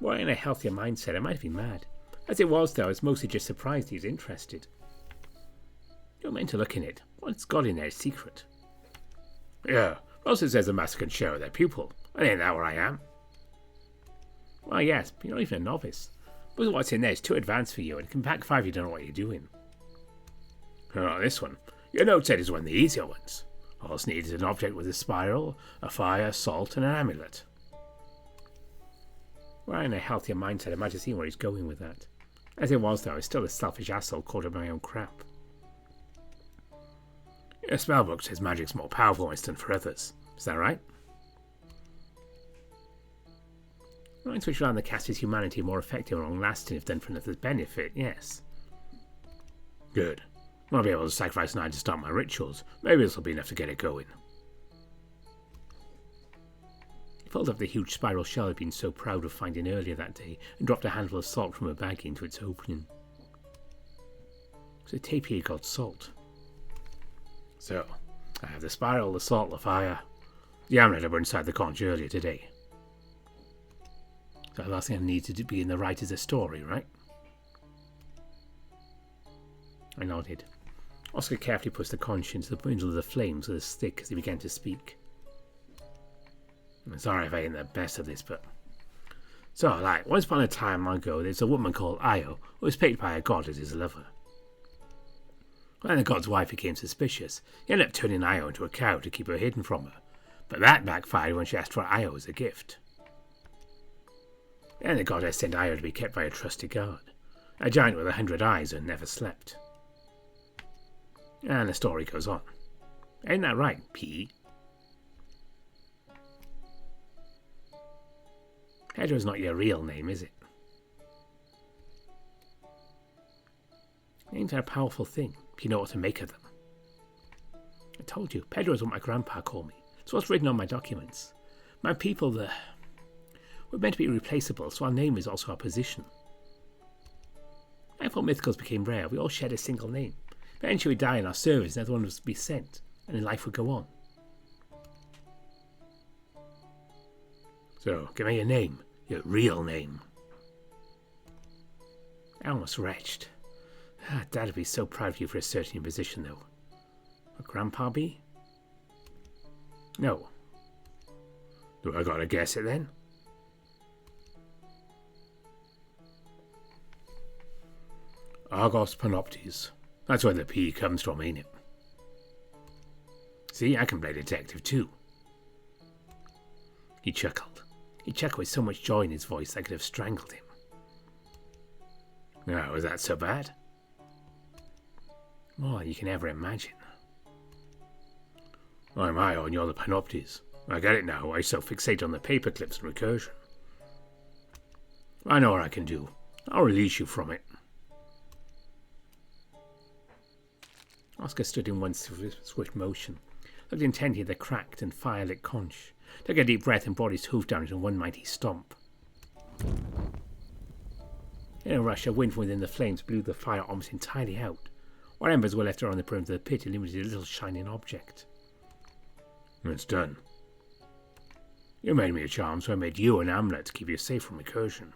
Well, in a healthier mindset, I might have been mad. As it was, though, I was mostly just surprised he was interested. You're meant to look in it. What's got in there is secret. Yeah, also says the master can share with their pupil. And ain't that where I am? Well, yes, but you're not even a novice. But what's in there is too advanced for you, and can backfire if you don't know what you're doing. Oh, this one. Your note said is one of the easier ones. All it's needed is an object with a spiral, a fire, salt, and an amulet. Well, in a healthier mindset, I might have seen where he's going with that. As it was, though, I was still a selfish asshole caught up in my own crap. Your spellbook says magic's more powerful when it's done for others. Is that right? Lines which allow the caster's humanity more effective and long-lasting if done for another's benefit, yes. Good. I'll be able to sacrifice an eye to start my rituals. Maybe this will be enough to get it going. He pulled up the huge spiral shell he'd been so proud of finding earlier that day and dropped a handful of salt from a bag into its opening. So Tapir got salt. So, I have the spiral, the salt, the fire. The amulet were inside the conch earlier today. So the last thing I need to be in the right is a story, right? I nodded. Oscar carefully pushed the conch into the middle of the flames with a stick as he began to speak. I'm sorry if I ain't the best of this, but... So, once upon a time long ago, there's a woman called Io, who was picked by a god as his lover. When the god's wife became suspicious, he ended up turning Io into a cow to keep her hidden from her, but that backfired when she asked for Io as a gift. Then the goddess sent Io to be kept by a trusty guard, a giant with 100 eyes who never slept. And the story goes on. Ain't that right, P? Pedro's not your real name, is it? Names are a powerful thing, if you know what to make of them. I told you, Pedro is what my grandpa called me. It's what's written on my documents. My people, we're meant to be replaceable, so our name is also our position. Before mythicals became rare, we all shared a single name. Eventually we'd die in our service, another one would be sent, and then life would go on. So, give me your name. Your real name. I almost retched. Dad would be so proud of you for asserting your position, though. Would Grandpa be? No. Do I gotta guess it, then? Argos Panoptes. That's where the P comes from, ain't it? See, I can play detective, too. He chuckled. He chuckled with so much joy in his voice I could have strangled him. Now, was that so bad? More than you can ever imagine. I'm Io and you're the Panoptes. I get it now. I so fixate on the paper clips and recursion. I know what I can do. I'll release you from it. Oscar stood in one swift motion, looked intently at the cracked and fire-lit conch, took a deep breath and brought his hoof down in one mighty stomp. In a rush, a wind from within the flames blew the fire almost entirely out. What embers were left around the perimeter of the pit illuminated a little shining object. It's done. You made me a charm, so I made you an amulet to keep you safe from recursion.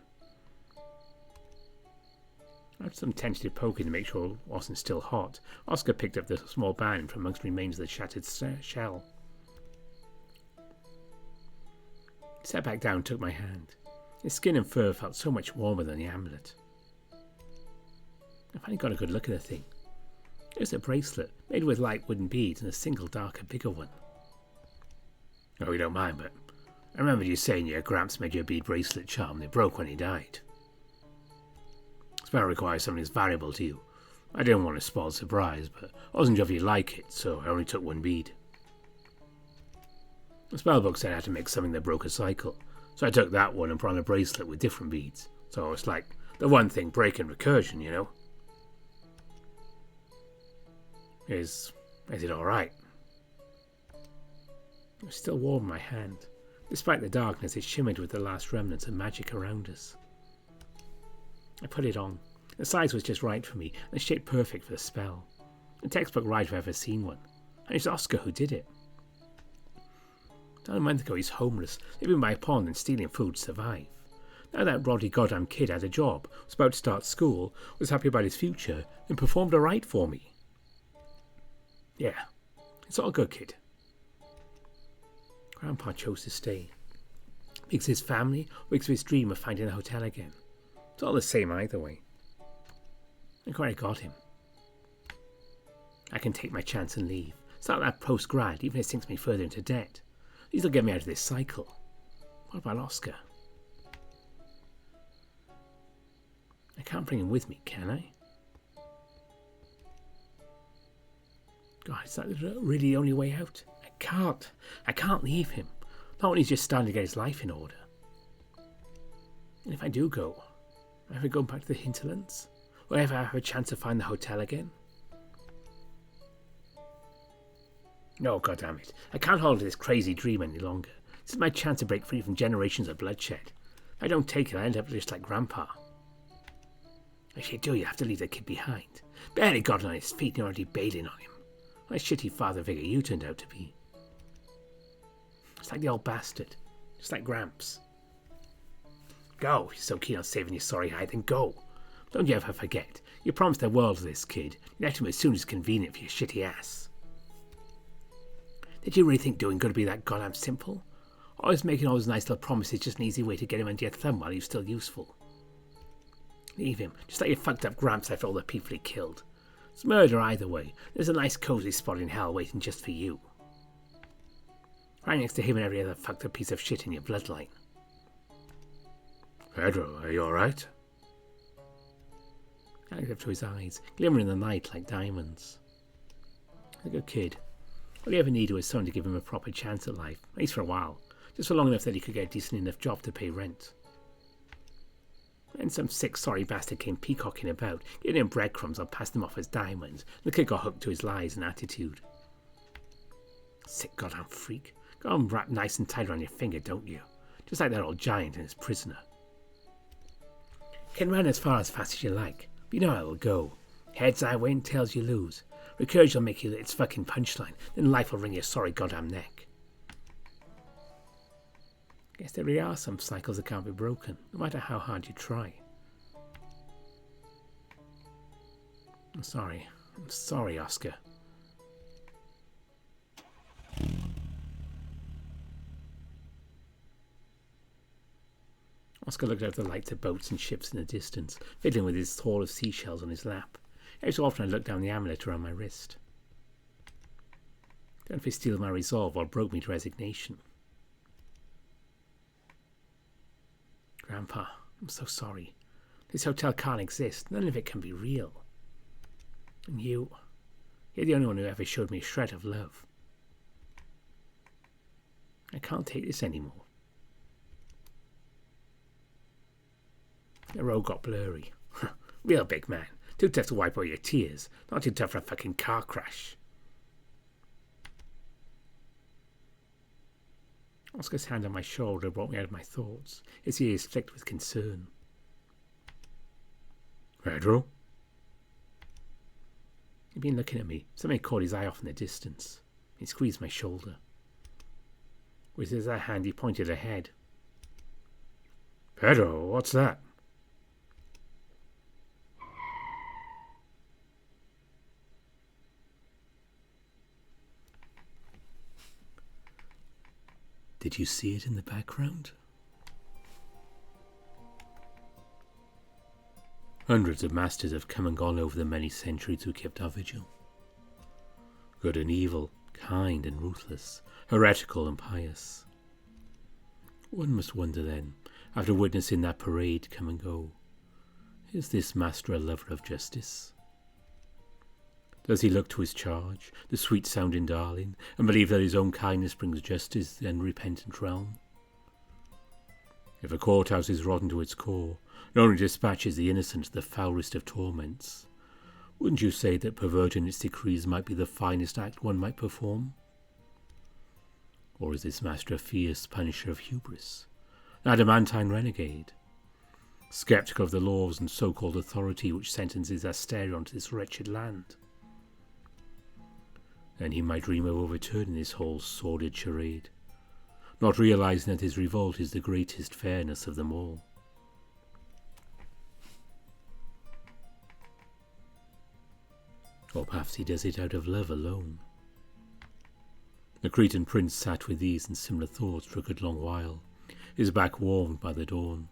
After some tentative poking to make sure it wasn't still hot, Oscar picked up the small band from amongst the remains of the shattered shell. He sat back down and took my hand. His skin and fur felt so much warmer than the amulet. I finally got a good look at the thing. It was a bracelet, made with light wooden beads and a single darker, bigger one. Oh, you don't mind, but I remember you saying your Gramps made you a bead bracelet charm that broke when he died. Spell requires something as valuable to you. I didn't want to spoil the surprise, but I wasn't sure if you'd like it, so I only took one bead. The spellbook said I had to make something that broke a cycle, so I took that one and put on a bracelet with different beads. So it's like the one thing breaking recursion, you know? Is it alright? It was still warm in my hand. Despite the darkness, it shimmered with the last remnants of magic around us. I put it on. The size was just right for me, and the shape perfect for the spell. A textbook right if I've ever seen one. And it's Oscar who did it. Not a month ago he's homeless, living by a pond and stealing food to survive. Now that roddy goddamn kid had a job, was about to start school, was happy about his future, and performed a rite for me. Yeah, it's all good, kid. Grandpa chose to stay. Because his family, or because of his dream of finding a hotel again. It's all the same either way. I quite got him. I can take my chance and leave. Start that post-grad, even if it sinks me further into debt. These will get me out of this cycle. What about Oscar? I can't bring him with me, can I? God, is that really the only way out? I can't leave him. Not when he's just starting to get his life in order. And if I do go, will I ever go back to the hinterlands? Will I ever have a chance to find the hotel again? No, goddammit. I can't hold to this crazy dream any longer. This is my chance to break free from generations of bloodshed. If I don't take it, I end up just like Grandpa. If you do, you have to leave the kid behind. Barely got on his feet and you're already bailing on him. What a shitty father figure you turned out to be. It's like the old bastard. Just like Gramps. Go. If you're so keen on saving your sorry hide, then go. Don't you ever forget. You promised the world to this kid. You left him as soon as convenient for your shitty ass. Did you really think doing good would be that goddamn simple? Or is making all those nice little promises just an easy way to get him under your thumb while he was still useful? Leave him, just like you fucked up Gramps after all the people he killed. It's murder either way. There's a nice cozy spot in hell waiting just for you. Right next to him and every other fucked up piece of shit in your bloodline. Pedro, are you alright? I looked up to his eyes, glimmering in the night like diamonds. A good kid. All he ever needed was someone to give him a proper chance at life, at least for a while, just for long enough that he could get a decent enough job to pay rent. Then some sick, sorry bastard came peacocking about, giving him breadcrumbs or passed him off as diamonds, and the kid got hooked to his lies and attitude. Sick goddamn freak. Got him wrapped nice and tight around your finger, don't you? Just like that old giant and his prisoner. Can run as fast as you like, but you know how it'll go. Heads I win, tails you lose. Recursion will make you its fucking punchline, then life will wring your sorry goddamn neck. Guess there really are some cycles that can't be broken, no matter how hard you try. I'm sorry, Oscar. Oscar looked out the lights of boats and ships in the distance, fiddling with his haul of seashells on his lap. Every so often I looked down the amulet around my wrist. Don't know if he steeled my resolve or broke me to resignation. Grandpa, I'm so sorry. This hotel can't exist. None of it can be real. And you're the only one who ever showed me a shred of love. I can't take this anymore. The road got blurry. Real big man. Too tough to wipe away your tears. Not too tough for a fucking car crash. Oscar's hand on my shoulder brought me out of my thoughts. His ears flicked with concern. Pedro? He'd been looking at me. Something caught his eye off in the distance. He squeezed my shoulder. With his other hand he pointed ahead. Pedro, what's that? Did you see it in the background? Hundreds of masters have come and gone over the many centuries who kept our vigil. Good and evil, kind and ruthless, heretical and pious. One must wonder then, after witnessing that parade come and go, is this master a lover of justice? Does he look to his charge, the sweet-sounding darling, and believe that his own kindness brings justice to the unrepentant realm? If a courthouse is rotten to its core, and only dispatches the innocent to the foulest of torments, wouldn't you say that perverting its decrees might be the finest act one might perform? Or is this master a fierce punisher of hubris, an adamantine renegade, sceptical of the laws and so-called authority which sentences Asterion to this wretched land? Then he might dream of overturning this whole sordid charade, not realizing that his revolt is the greatest fairness of them all. Or perhaps he does it out of love alone. The Cretan prince sat with these and similar thoughts for a good long while, his back warmed by the dawn.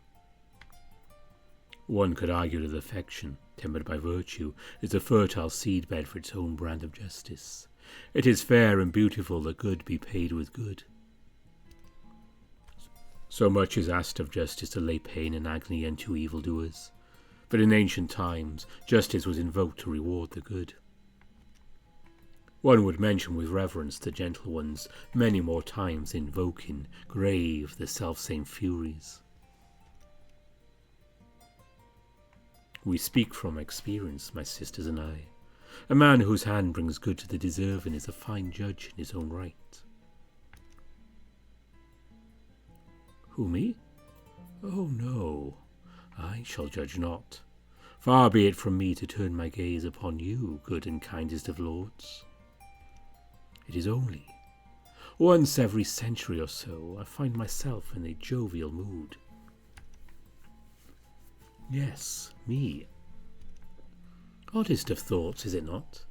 One could argue that affection, tempered by virtue, is a fertile seedbed for its own brand of justice. It is fair and beautiful that good be paid with good. So much is asked of justice to lay pain and agony unto evildoers, but in ancient times justice was invoked to reward the good. One would mention with reverence the gentle ones many more times invoking grave the selfsame furies. We speak from experience, my sisters and I. A man whose hand brings good to the deserving is a fine judge in his own right. Who, me? Oh, no, I shall judge not. Far be it from me to turn my gaze upon you, good and kindest of lords. It is only once every century or so I find myself in a jovial mood. Yes, me. Oddest of thoughts, is it not?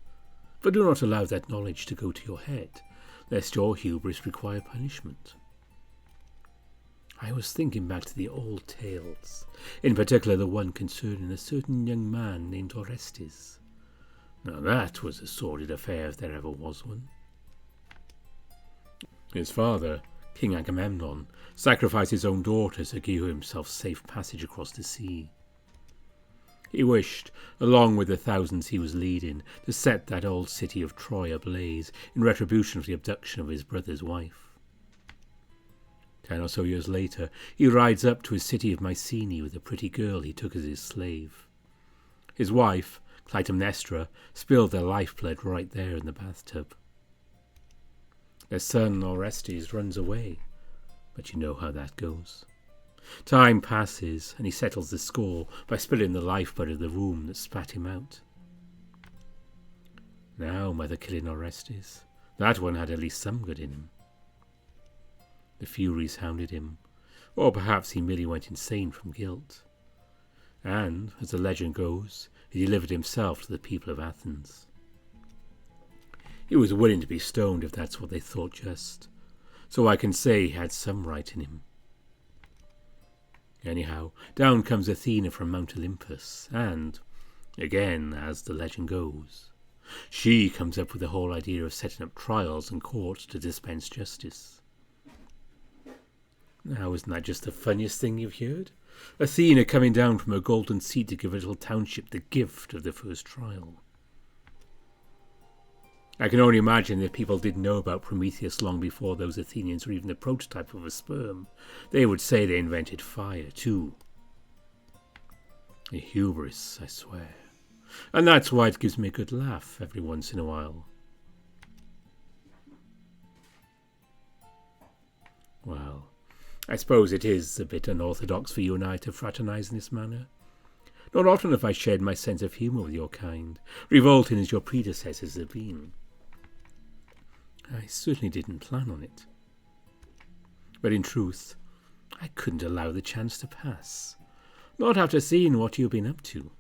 But do not allow that knowledge to go to your head, lest your hubris require punishment. I was thinking back to the old tales, in particular the one concerning a certain young man named Orestes. Now that was a sordid affair if there ever was one. His father, King Agamemnon, sacrificed his own daughter to give himself safe passage across the sea. He wished, along with the thousands he was leading, to set that old city of Troy ablaze in retribution for the abduction of his brother's wife. 10 or so years later, he rides up to his city of Mycenae with a pretty girl he took as his slave. His wife, Clytemnestra, spilled their lifeblood right there in the bathtub. Their son, Orestes, runs away, but you know how that goes. Time passes, and he settles the score by spilling the lifeblood of the womb that spat him out. Now, mother killing Orestes, that one had at least some good in him. The Furies hounded him, or perhaps he merely went insane from guilt. And, as the legend goes, he delivered himself to the people of Athens. He was willing to be stoned if that's what they thought just, so I can say he had some right in him. Anyhow, down comes Athena from Mount Olympus, and, again, as the legend goes, she comes up with the whole idea of setting up trials and courts to dispense justice. Now, isn't that just the funniest thing you've heard? Athena coming down from her golden seat to give a little township the gift of the first trial. I can only imagine that people didn't know about Prometheus long before those Athenians were even the prototype of a sperm. They would say they invented fire, too. A hubris, I swear. And that's why it gives me a good laugh every once in a while. Well, I suppose it is a bit unorthodox for you and I to fraternize in this manner. Not often have I shared my sense of humour with your kind, revolting as your predecessors have been. I certainly didn't plan on it. But in truth, I couldn't allow the chance to pass. Not after seeing what you've been up to.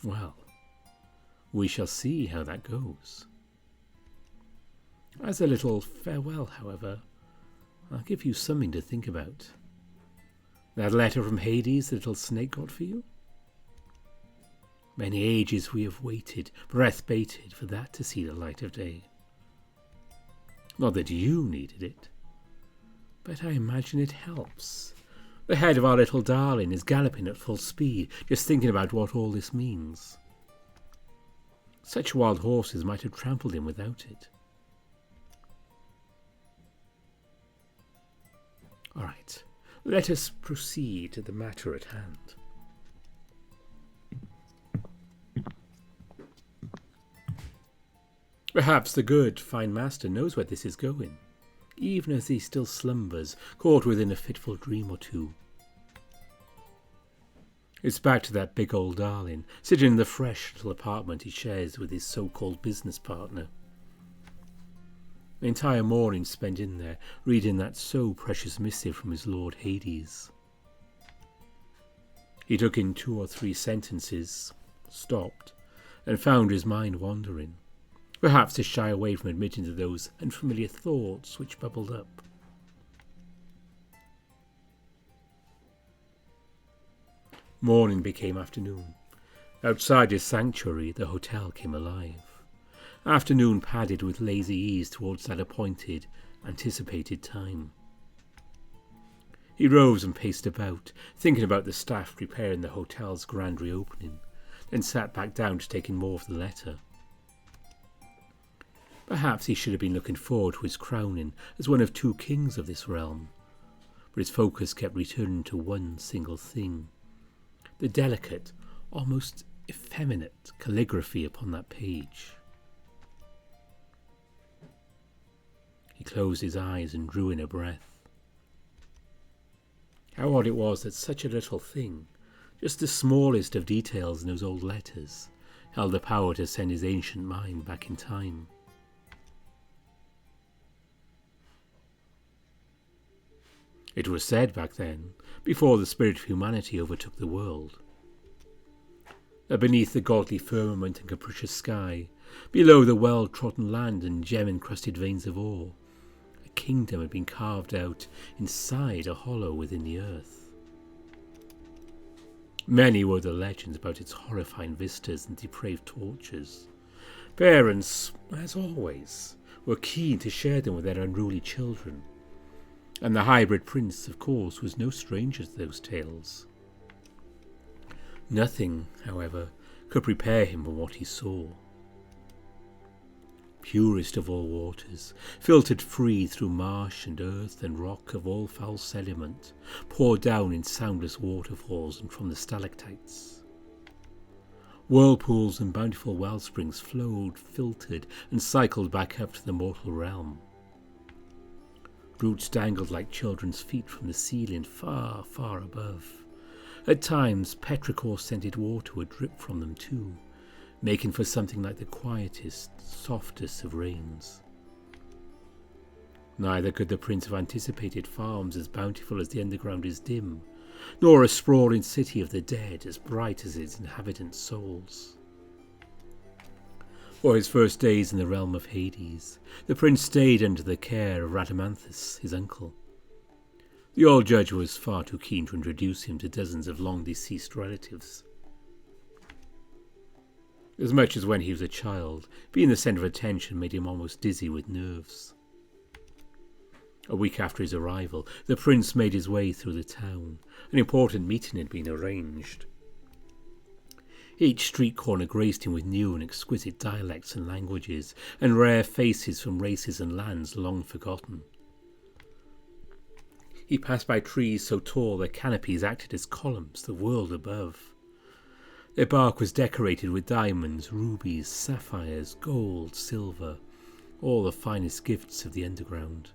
Well, we shall see how that goes. As a little farewell, however, I'll give you something to think about. That letter from Hades the little snake got for you? Many ages we have waited, breath-baited, for that to see the light of day. Not that you needed it, but I imagine it helps. The head of our little darling is galloping at full speed, just thinking about what all this means. Such wild horses might have trampled him without it. All right, let us proceed to the matter at hand. Perhaps the good, fine master knows where this is going, even as he still slumbers, caught within a fitful dream or two. It's back to that big old darling, sitting in the fresh little apartment he shares with his so-called business partner. The entire morning spent in there, reading that so precious missive from his lord Hades. He took in 2 or 3 sentences, stopped, and found his mind wandering, perhaps to shy away from admitting to those unfamiliar thoughts which bubbled up. Morning became afternoon. Outside his sanctuary, the hotel came alive. Afternoon padded with lazy ease towards that appointed, anticipated time. He rose and paced about, thinking about the staff preparing the hotel's grand reopening, then sat back down to take in more of the letter. Perhaps he should have been looking forward to his crowning as one of 2 kings of this realm, but his focus kept returning to one single thing: the delicate, almost effeminate calligraphy upon that page. He closed his eyes and drew in a breath. How odd it was that such a little thing, just the smallest of details in those old letters, held the power to send his ancient mind back in time. It was said back then, before the spirit of humanity overtook the world, that beneath the godly firmament and capricious sky, below the well-trodden land and gem-encrusted veins of ore, a kingdom had been carved out inside a hollow within the earth. Many were the legends about its horrifying vistas and depraved tortures. Parents, as always, were keen to share them with their unruly children, and the hybrid prince, of course, was no stranger to those tales. Nothing, however, could prepare him for what he saw. Purest of all waters, filtered free through marsh and earth and rock of all foul sediment, poured down in soundless waterfalls and from the stalactites. Whirlpools and bountiful wellsprings flowed, filtered, and cycled back up to the mortal realm. Roots dangled like children's feet from the ceiling far, far above. At times, petrichor-scented water would drip from them too, making for something like the quietest, softest of rains. Neither could the prince have anticipated farms as bountiful as the underground is dim, nor a sprawling city of the dead as bright as its inhabitants' souls. For his first days in the realm of Hades, the prince stayed under the care of Rhadamanthus, his uncle. The old judge was far too keen to introduce him to dozens of long-deceased relatives. As much as when he was a child, being the centre of attention made him almost dizzy with nerves. A week after his arrival, the prince made his way through the town. An important meeting had been arranged. Each street corner graced him with new and exquisite dialects and languages, and rare faces from races and lands long forgotten. He passed by trees so tall their canopies acted as columns the world above. Their bark was decorated with diamonds, rubies, sapphires, gold, silver, all the finest gifts of the underground.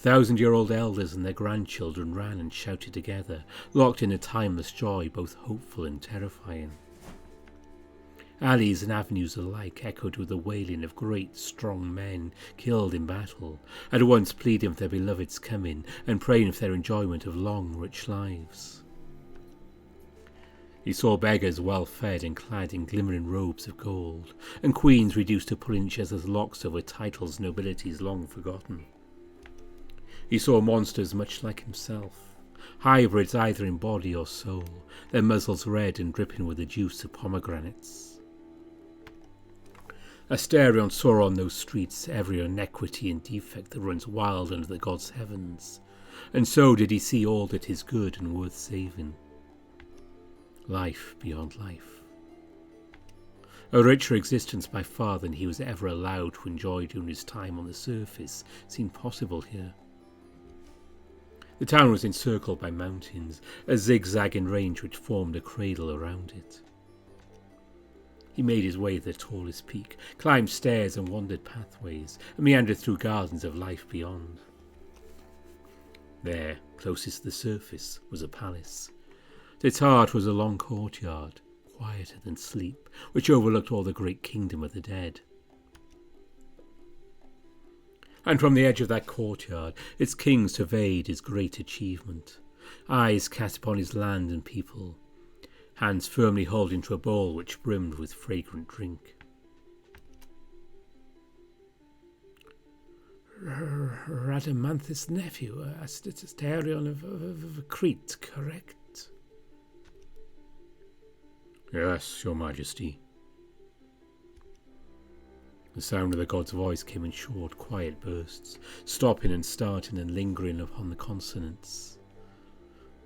1,000-year-old elders and their grandchildren ran and shouted together, locked in a timeless joy both hopeful and terrifying. Alleys and avenues alike echoed with the wailing of great, strong men killed in battle, at once pleading for their beloved's coming and praying for their enjoyment of long, rich lives. He saw beggars well fed and clad in glimmering robes of gold, and queens reduced to pulling each other's locks over titles and nobilities long forgotten. He saw monsters much like himself, hybrids either in body or soul, their muzzles red and dripping with the juice of pomegranates. Asterion saw on those streets every inequity and defect that runs wild under the gods' heavens, and so did he see all that is good and worth saving. Life beyond life. A richer existence by far than he was ever allowed to enjoy during his time on the surface seemed possible here. The town was encircled by mountains, a zigzagging range which formed a cradle around it. He made his way to the tallest peak, climbed stairs and wandered pathways, and meandered through gardens of life beyond. There, closest to the surface, was a palace. At its heart was a long courtyard, quieter than sleep, which overlooked all the great kingdom of the dead. And from the edge of that courtyard its king surveyed his great achievement, eyes cast upon his land and people, hands firmly holding to a bowl which brimmed with fragrant drink. Rhadamanthus' nephew, Asterion of Crete, correct?
Yes, your majesty.
The sound of the god's voice came in short, quiet bursts, stopping and starting and lingering upon the consonants.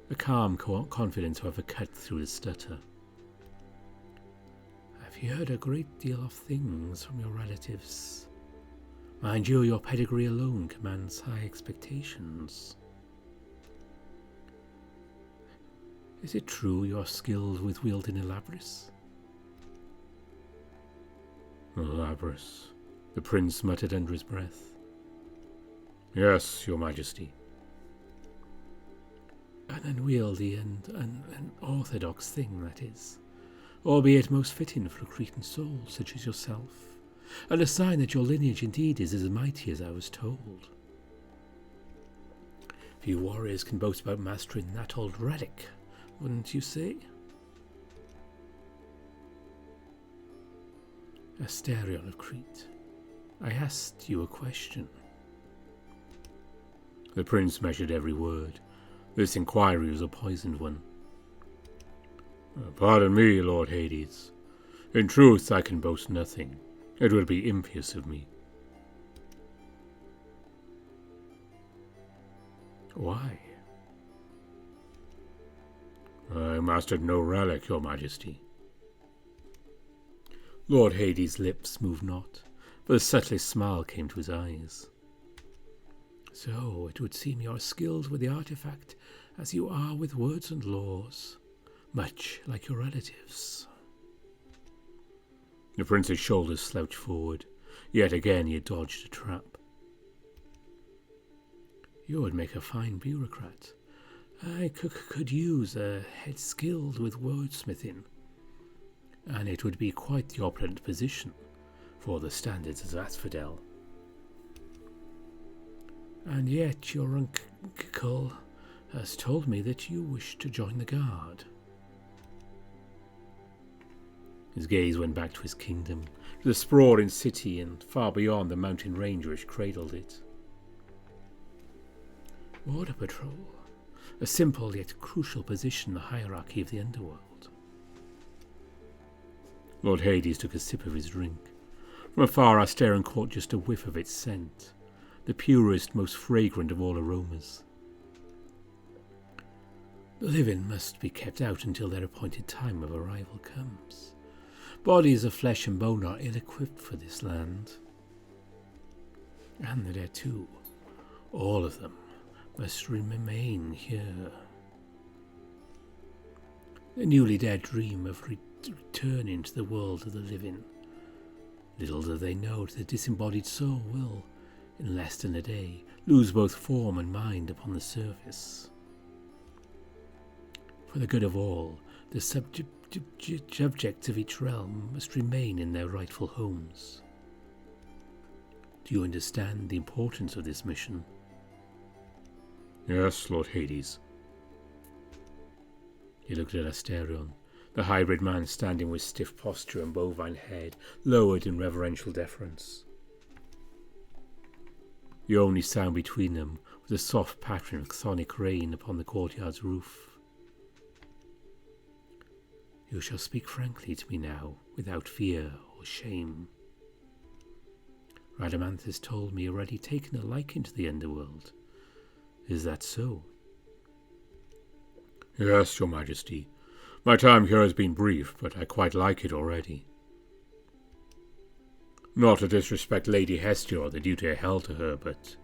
A calm confidence, however, cut through the stutter. I've heard a great deal of things from your relatives. Mind you, your pedigree alone commands high expectations. Is it true you are skilled with wielding a labrys?
Labrys,
the prince muttered under his breath.
Yes, your majesty.
An unwieldy and unorthodox thing, that is, albeit most fitting for a Cretan soul such as yourself, and a sign that your lineage indeed is as mighty as I was told. Few warriors can boast about mastering that old relic, wouldn't you say? Asterion of Crete, I asked you a question.
The prince measured every word. This inquiry was a poisoned one. Pardon me, Lord Hades. In truth, I can boast nothing. It would be impious of me.
Why?
I mastered no relic, your majesty.
Lord Hades' lips moved not, but the subtlest smile came to his eyes. So it would seem you are skilled with the artifact as you are with words and laws, much like your relatives.
The prince's shoulders slouched forward. Yet again he had dodged a trap.
You would make a fine bureaucrat. I could use a head skilled with wordsmithing, and it would be quite the opulent position for the standards of Asphodel. And yet your uncle has told me that you wish to join the guard. His gaze went back to his kingdom, to the sprawling city and far beyond the mountain range which cradled it. Border Patrol, a simple yet crucial position in the hierarchy of the underworld. Lord Hades took a sip of his drink. From afar Asterion caught just a whiff of its scent, the purest, most fragrant of all aromas. The living must be kept out until their appointed time of arrival comes. Bodies of flesh and bone are ill-equipped for this land. And the dead too. All of them must remain here. The newly dead dream of returning to the world of the living. Little do they know that the disembodied soul will, in less than a day, lose both form and mind upon the surface. For the good of all, the subjects of each realm must remain in their rightful homes. Do you understand the importance of this mission?
Yes, Lord Hades.
He looked at Asterion, the hybrid man standing with stiff posture and bovine head lowered in reverential deference. The only sound between them was a soft pattern of chthonic rain upon the courtyard's roof. You shall speak frankly to me now, without fear or shame. Rhadamanthus told me you already taken a liking to the underworld. Is that so?
Yes, Your Majesty. My time here has been brief, but I quite like it already. Not to disrespect Lady Hestia or the duty I held to her, but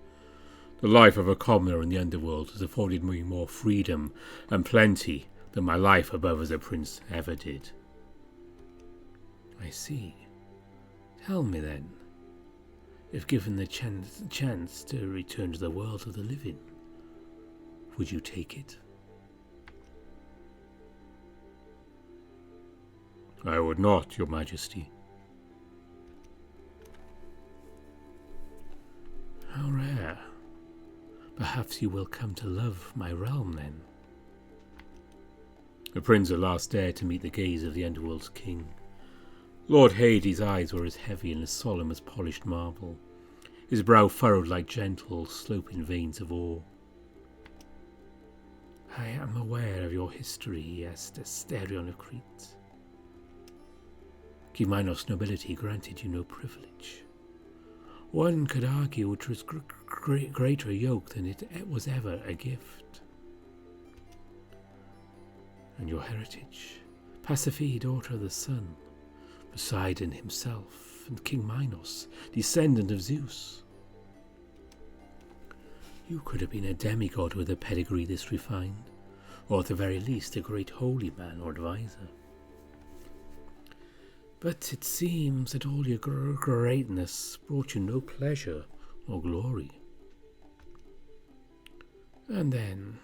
the life of a commoner in the underworld has afforded me more freedom and plenty than my life above as a prince ever did.
I see. Tell me then, if given the chance to return to the world of the living, would you take it?
I would not, Your Majesty.
How rare. Perhaps you will come to love my realm then. The prince at last dared to meet the gaze of the underworld's king. Lord Hades' eyes were as heavy and as solemn as polished marble, his brow furrowed like gentle, sloping veins of ore. I am aware of your history as Asterion of Crete. King Minos' nobility granted you no privilege. One could argue it was greater a yoke than it was ever a gift. And your heritage, Pasiphae, daughter of the sun, Poseidon himself, and King Minos, descendant of Zeus. You could have been a demigod with a pedigree this refined, or at the very least a great holy man or advisor. But it seems that all your greatness brought you no pleasure or glory. And then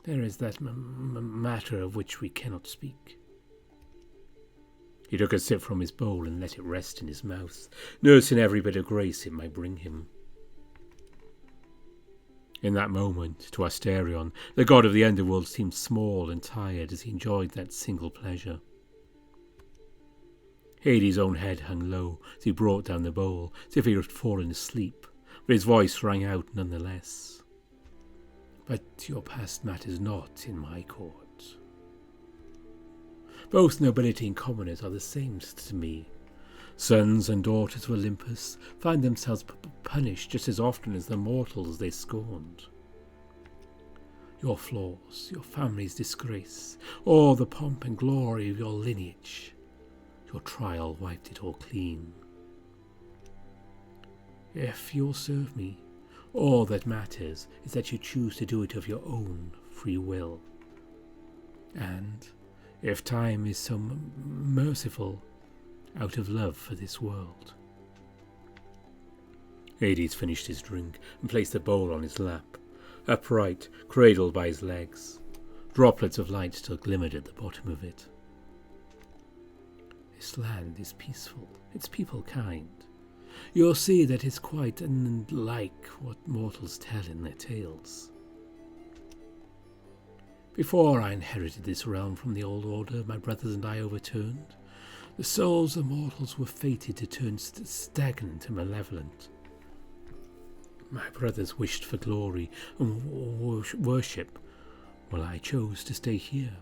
there is that matter of which we cannot speak. He took a sip from his bowl and let it rest in his mouth, nursing every bit of grace it might bring him. In that moment, to Asterion, the god of the underworld seemed small and tired as he enjoyed that single pleasure. Hades' own head hung low as he brought down the bowl, as if he had fallen asleep, but his voice rang out nonetheless. But your past matters not in my court. Both nobility and commoners are the same to me. Sons and daughters of Olympus find themselves punished just as often as the mortals they scorned. Your flaws, your family's disgrace, all the pomp and glory of your lineage, your trial wiped it all clean. If you'll serve me, all that matters is that you choose to do it of your own free will. And, if time is so merciful, out of love for this world. Hades finished his drink and placed the bowl on his lap, upright, cradled by his legs. Droplets of light still glimmered at the bottom of it. This land is peaceful, its people kind. You'll see that it's quite unlike what mortals tell in their tales. Before I inherited this realm from the old order my brothers and I overturned, the souls of mortals were fated to turn stagnant and malevolent. My brothers wished for glory and worship, while I chose to stay here,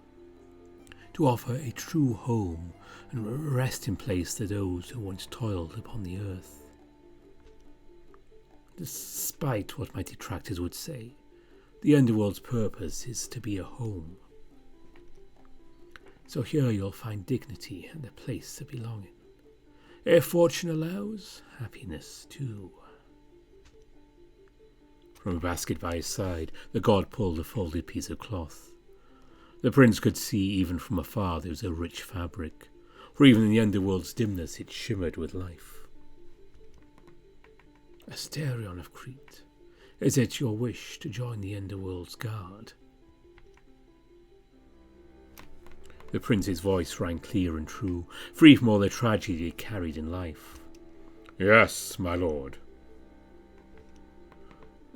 to offer a true home and rest in place to those who once toiled upon the earth. Despite what my detractors would say, the underworld's purpose is to be a home, So here you'll find dignity and a place to belong in. If fortune allows, happiness too.
From a basket by his side, the god pulled a folded piece of cloth. The prince could see even from afar there was a rich fabric, for even in the underworld's dimness it shimmered with life.
Asterion of Crete, is it your wish to join the underworld's guard?
The prince's voice rang clear and true, free from all the tragedy it carried in life. Yes, my lord.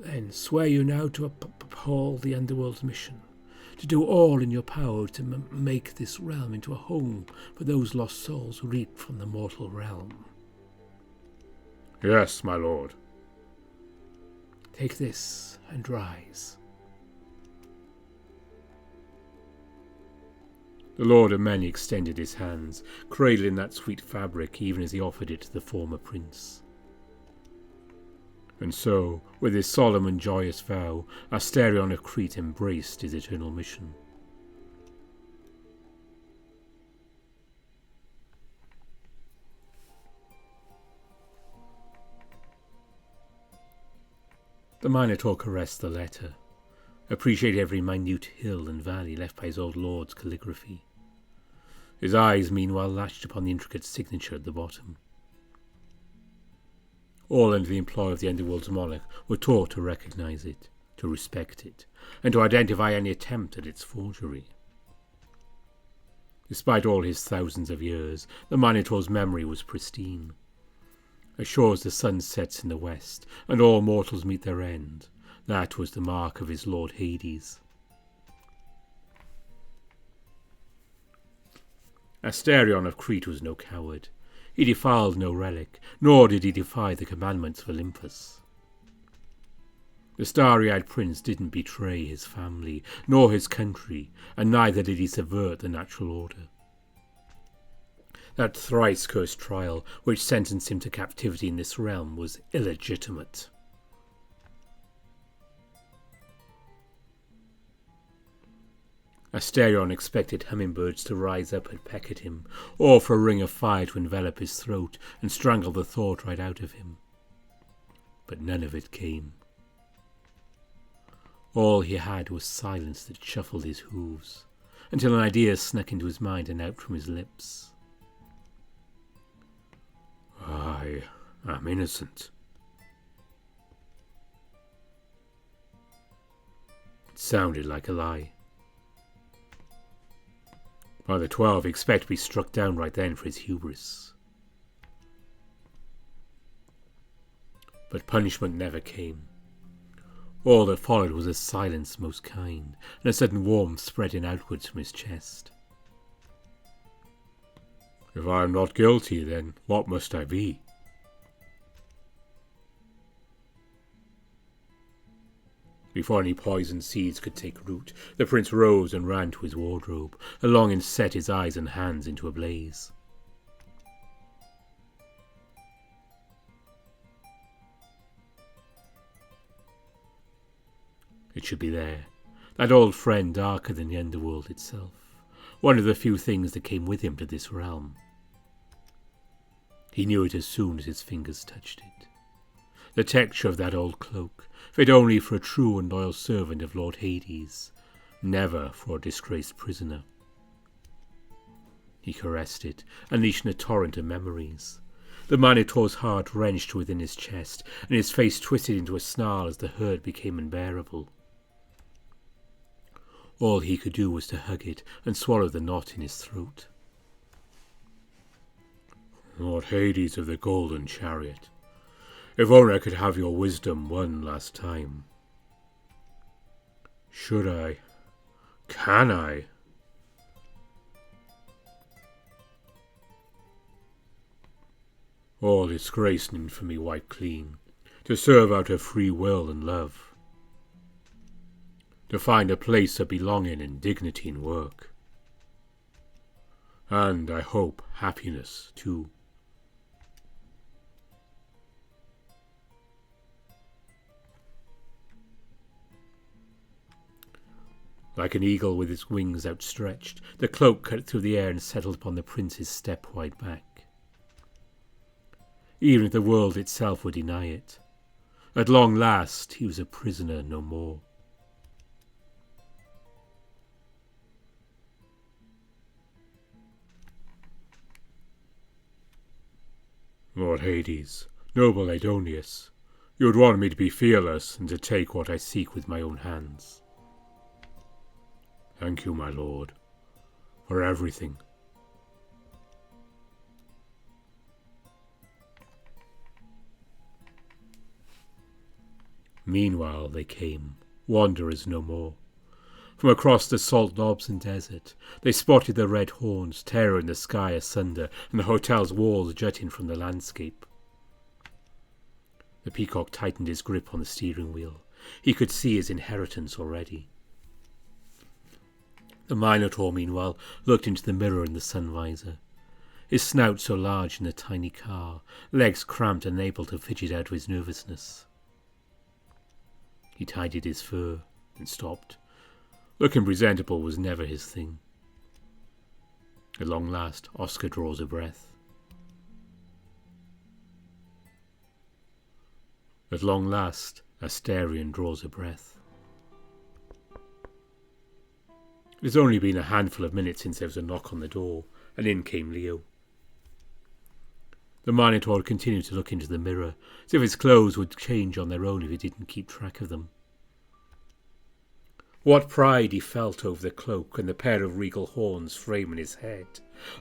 Then swear you now to uphold the underworld's mission, to do all in your power to make this realm into a home for those lost souls reaped from the mortal realm.
Yes, my lord.
Take this and rise.
The Lord of Many extended his hands, cradling that sweet fabric even as he offered it to the former prince. And so, with his solemn and joyous vow, Asterion of Crete embraced his eternal mission. The Minotaur caressed the letter, appreciated every minute hill and valley left by his old lord's calligraphy. His eyes meanwhile latched upon the intricate signature at the bottom. All under the employ of the underworld's monarch were taught to recognize it, to respect it, and to identify any attempt at its forgery. Despite all his thousands of years, the Minotaur's memory was pristine. As sure as the sun sets in the west, and all mortals meet their end, that was the mark of his lord Hades. Asterion of Crete was no coward. He defiled no relic, nor did he defy the commandments of Olympus. The starry-eyed prince didn't betray his family, nor his country, and neither did he subvert the natural order. That thrice-cursed trial, which sentenced him to captivity in this realm, was illegitimate. Asterion expected hummingbirds to rise up and peck at him, or for a ring of fire to envelop his throat and strangle the thought right out of him. But none of it came. All he had was silence that shuffled his hooves, until an idea snuck into his mind and out from his lips. I am innocent. It sounded like a lie. By the 12, expect to be struck down right then for his hubris. But punishment never came. All that followed was a silence most kind, and a sudden warmth spreading outwards from his chest. If I am not guilty, then what must I be? Before any poison seeds could take root, the prince rose and ran to his wardrobe, a longing set his eyes and hands into a blaze. It should be there, that old friend darker than the underworld itself, one of the few things that came with him to this realm. He knew it as soon as his fingers touched it. The texture of that old cloak, fit only for a true and loyal servant of Lord Hades, never for a disgraced prisoner. He caressed it, unleashing a torrent of memories. The Minotaur's heart wrenched within his chest, and his face twisted into a snarl as the hurt became unbearable. All he could do was to hug it and swallow the knot in his throat. Lord Hades of the Golden Chariot, if only I could have your wisdom one last time. Should I? Can I? All disgrace and infamy wiped clean, to serve out of free will and love, to find a place of belonging and dignity in work, and, I hope, happiness too. Like an eagle with its wings outstretched, the cloak cut through the air and settled upon the prince's step-wide back. Even if the world itself would deny it, at long last he was a prisoner no more. Lord Hades, noble Aidonius, you would want me to be fearless and to take what I seek with my own hands. Thank you, my lord, for everything. Meanwhile they came, wanderers no more. From across the salt knobs and desert, they spotted the red horns tearing the sky asunder and the hotel's walls jutting from the landscape. The peacock tightened his grip on the steering wheel. He could see his inheritance already. The Minotaur, meanwhile, looked into the mirror in the sun visor. His snout so large in the tiny car, legs cramped and unable to fidget out of his nervousness. He tidied his fur and stopped. Looking presentable was never his thing. At long last, Oscar draws a breath. At long last, Asterion draws a breath. It has only been a handful of minutes since there was a knock on the door, and in came Leo. The Minotaur continued to look into the mirror, as if his clothes would change on their own if he didn't keep track of them. What pride he felt over the cloak and the pair of regal horns framing his head,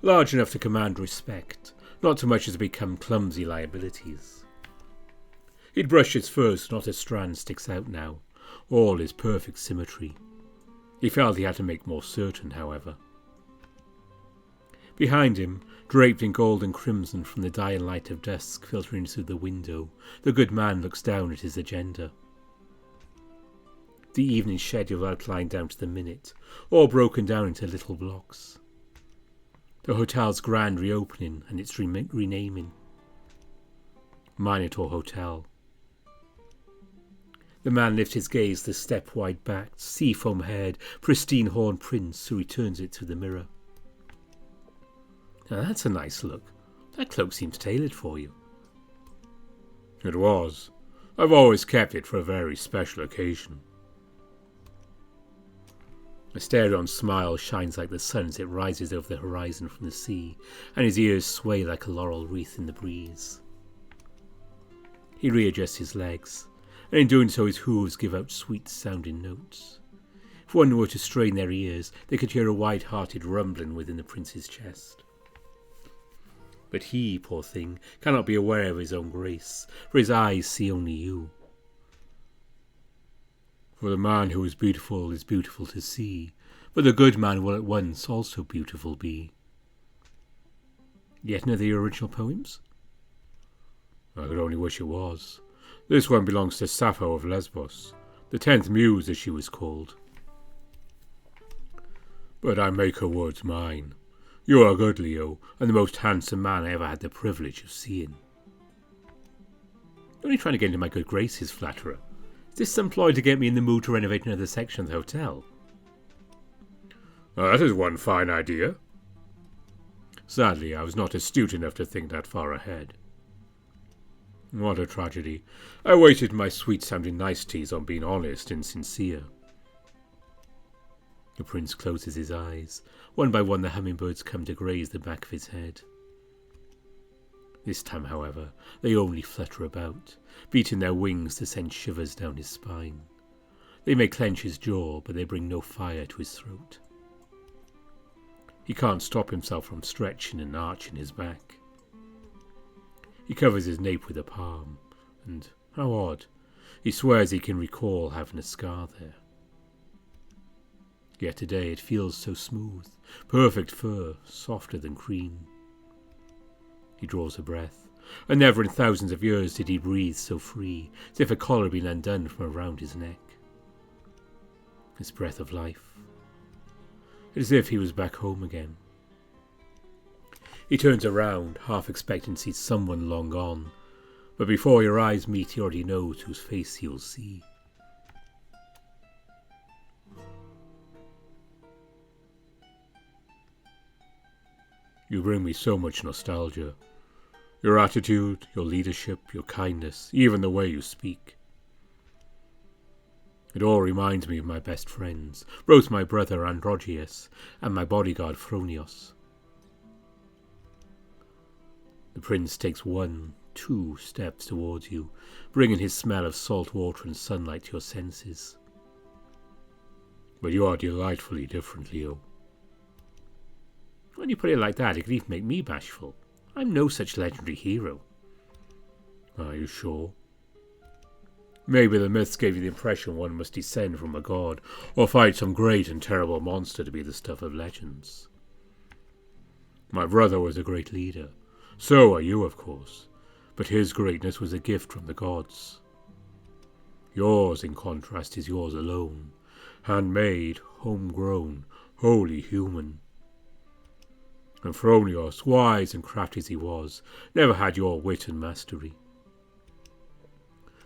large enough to command respect, not so much as to become clumsy liabilities. He'd brushed his fur so not a strand sticks out now, all is perfect symmetry. He felt he had to make more certain, however. Behind him, draped in gold and crimson from the dying light of dusk filtering through the window, the good man looks down at his agenda. The evening schedule outlined down to the minute, all broken down into little blocks. The hotel's grand reopening and its renaming. Minotaur Hotel. The man lifts his gaze to the step-wide-backed, seafoam-haired, pristine-horned prince who returns it through the mirror. Now that's a nice look. That cloak seems tailored for you. It was. I've always kept it for a very special occasion. Asterion's smile shines like the sun as it rises over the horizon from the sea, and his ears sway like a laurel wreath in the breeze. He readjusts his legs, and in doing so his hooves give out sweet-sounding notes. If one were to strain their ears, they could hear a wide-hearted rumbling within the prince's chest. But he, poor thing, cannot be aware of his own grace, for his eyes see only you. For the man who is beautiful to see, but the good man will at once also beautiful be. Yet another of the original poems? I could only wish it was. This one belongs to Sappho of Lesbos, the 10th muse as she was called. But I make her words mine. You are good, Leo, and the most handsome man I ever had the privilege of seeing. You're only trying to get into my good graces, flatterer. Is this some ploy to get me in the mood to renovate another section of the hotel? That is one fine idea. Sadly, I was not astute enough to think that far ahead. What a tragedy. I wasted my sweet-sounding niceties on being honest and sincere. The prince closes his eyes. One by one the hummingbirds come to graze the back of his head. This time, however, they only flutter about, beating their wings to send shivers down his spine. They may clench his jaw, but they bring no fire to his throat. He can't stop himself from stretching and arching his back. He covers his nape with a palm, and, how odd, he swears he can recall having a scar there. Yet today it feels so smooth, perfect fur, softer than cream. He draws a breath, and never in thousands of years did he breathe so free, as if a collar had been undone from around his neck. His breath of life. As if he was back home again. He turns around, half expecting to see someone long gone, but before your eyes meet he already knows whose face he will see. You bring me so much nostalgia. Your attitude, your leadership, your kindness, even the way you speak. It all reminds me of my best friends, both my brother Androgeus and my bodyguard Phronios. The prince takes 1-2 steps towards you, bringing his smell of salt water and sunlight to your senses. But you are delightfully different, Leo.
When you put it like that, it could even make me bashful. I'm no such legendary hero.
Are you sure? Maybe the myths gave you the impression one must descend from a god, or fight some great and terrible monster to be the stuff of legends. My brother was a great leader. So are you, of course. But his greatness was a gift from the gods. Yours, in contrast, is yours alone. Handmade, homegrown, wholly human. And Phronios, wise and crafty as he was, never had your wit and mastery.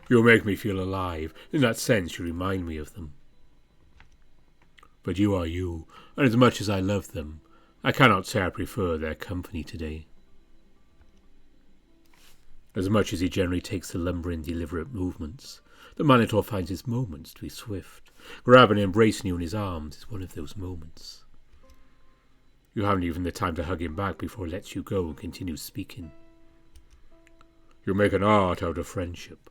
You make me feel alive. In that sense, you remind me of them. But you are you, and as much as I love them, I cannot say I prefer their company today. As much as he generally takes the lumbering, deliberate movements, the Minotaur finds his moments to be swift. Grabbing and embracing you in his arms is one of those moments. You haven't even the time to hug him back before he lets you go and continues speaking. You make an art out of friendship.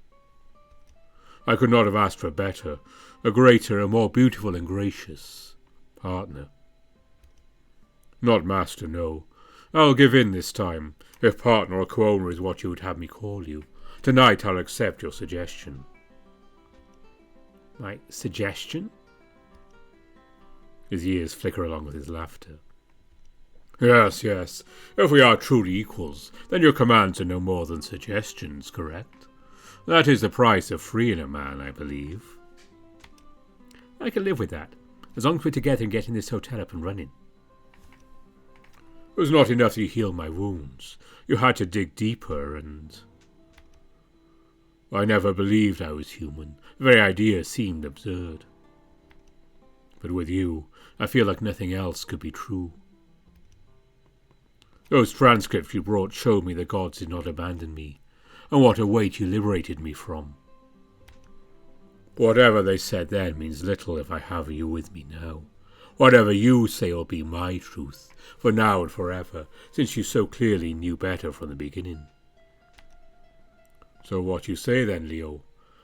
I could not have asked for a better, a greater, a more beautiful and gracious partner. Not master, no. I'll give in this time, if partner or co-owner is what you would have me call you. Tonight I'll accept your suggestion.
My suggestion?
His ears flicker along with his laughter. Yes. If we are truly equals, then your commands are no more than suggestions, correct? That is the price of freeing a man, I believe.
I can live with that, as long as we're together and getting this hotel up and running.
It was not enough that you healed my wounds. You had to dig deeper, and I never believed I was human. The very idea seemed absurd. But with you, I feel like nothing else could be true. Those transcripts you brought showed me the gods did not abandon me, and what a weight you liberated me from. Whatever they said then means little if I have you with me now. Whatever you say will be my truth, for now and forever, since you so clearly knew better from the beginning. So what you say then, Leo?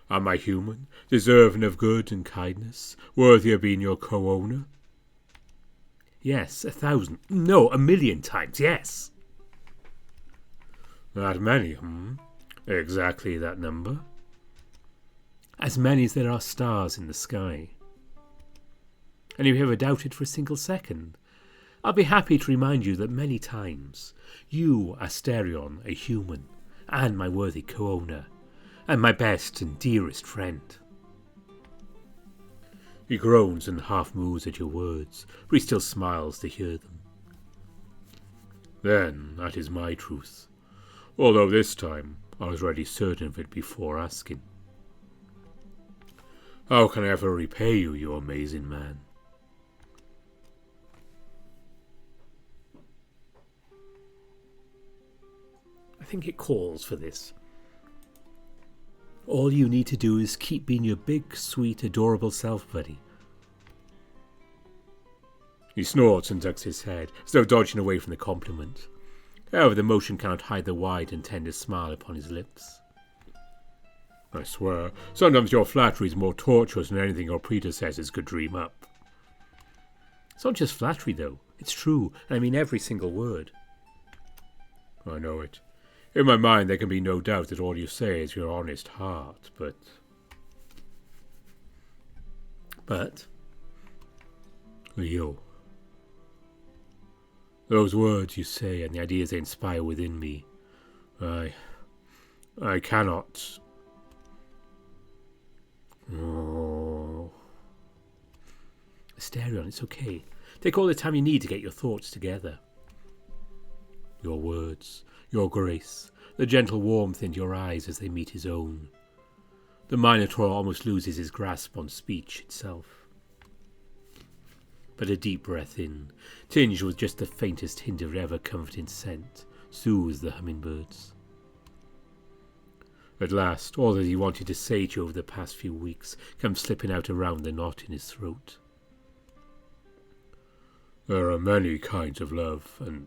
Am I human, deserving of good and kindness, worthy of being your co-owner?
Yes, 1,000, no, 1,000,000 times, yes.
That many, Exactly that number?
As many as there are stars in the sky. And if you ever doubted for a single second, I'll be happy to remind you that many times you, Asterion, a human, and my worthy co-owner, and my best and dearest friend.
He groans and half moves at your words, but he still smiles to hear them. Then that is my truth, although this time I was already certain of it before asking. How can I ever repay you, you amazing man?
I think it calls for this. All you need to do is keep being your big, sweet, adorable self, buddy.
He snorts and ducks his head, as though dodging away from the compliment. However, the motion cannot hide the wide and tender smile upon his lips. I swear, sometimes your flattery is more tortuous than anything your predecessors could dream up.
It's not just flattery, though. It's true, and I mean every single word.
I know it. In my mind, there can be no doubt that all you say is your honest heart, but... Leo, those words you say and the ideas they inspire within me, I cannot... Oh.
Asterion, it's okay. Take all the time you need to get your thoughts together.
Your words, your grace, the gentle warmth in your eyes as they meet his own. The Minotaur almost loses his grasp on speech itself.
but a deep breath in, tinged with just the faintest hint of ever-comforting scent, soothes the hummingbirds. At last, all that he wanted to say to you over the past few weeks comes slipping out around the knot in his throat.
There are many kinds of love, and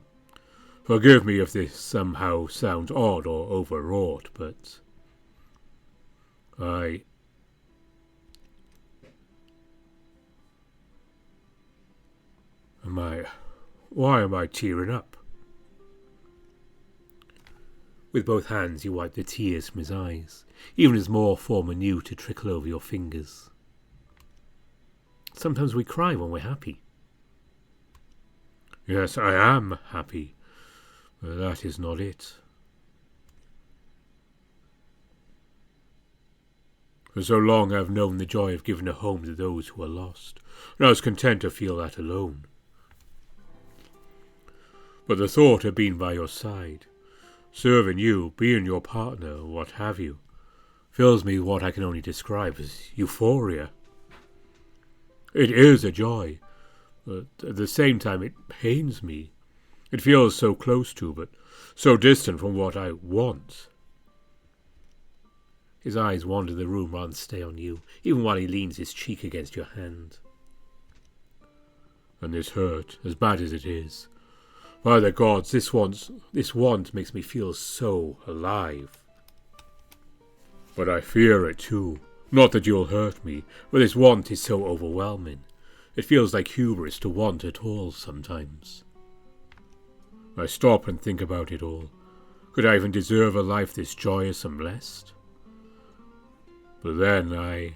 forgive me if this somehow sounds odd or overwrought, but why am I tearing up?
With both hands you wipe the tears from his eyes, even as more form anew to trickle over your fingers. Sometimes we cry when we're happy.
Yes, I am happy, but that is not it. For so long I have known the joy of giving a home to those who are lost, and I was content to feel that alone. But the thought of being by your side, serving you, being your partner, what have you, fills me with what I can only describe as euphoria. It is a joy, but at the same time it pains me. It feels so close to, but so distant from what I want.
His eyes wander the room rather than stay on you, even while he leans his cheek against your hand.
And this hurt, as bad as it is, by the gods, this want makes me feel so alive. But I fear it too. Not that you'll hurt me, but this want is so overwhelming. It feels like hubris to want at all sometimes. I stop and think about it all. Could I even deserve a life this joyous and blessed? But then I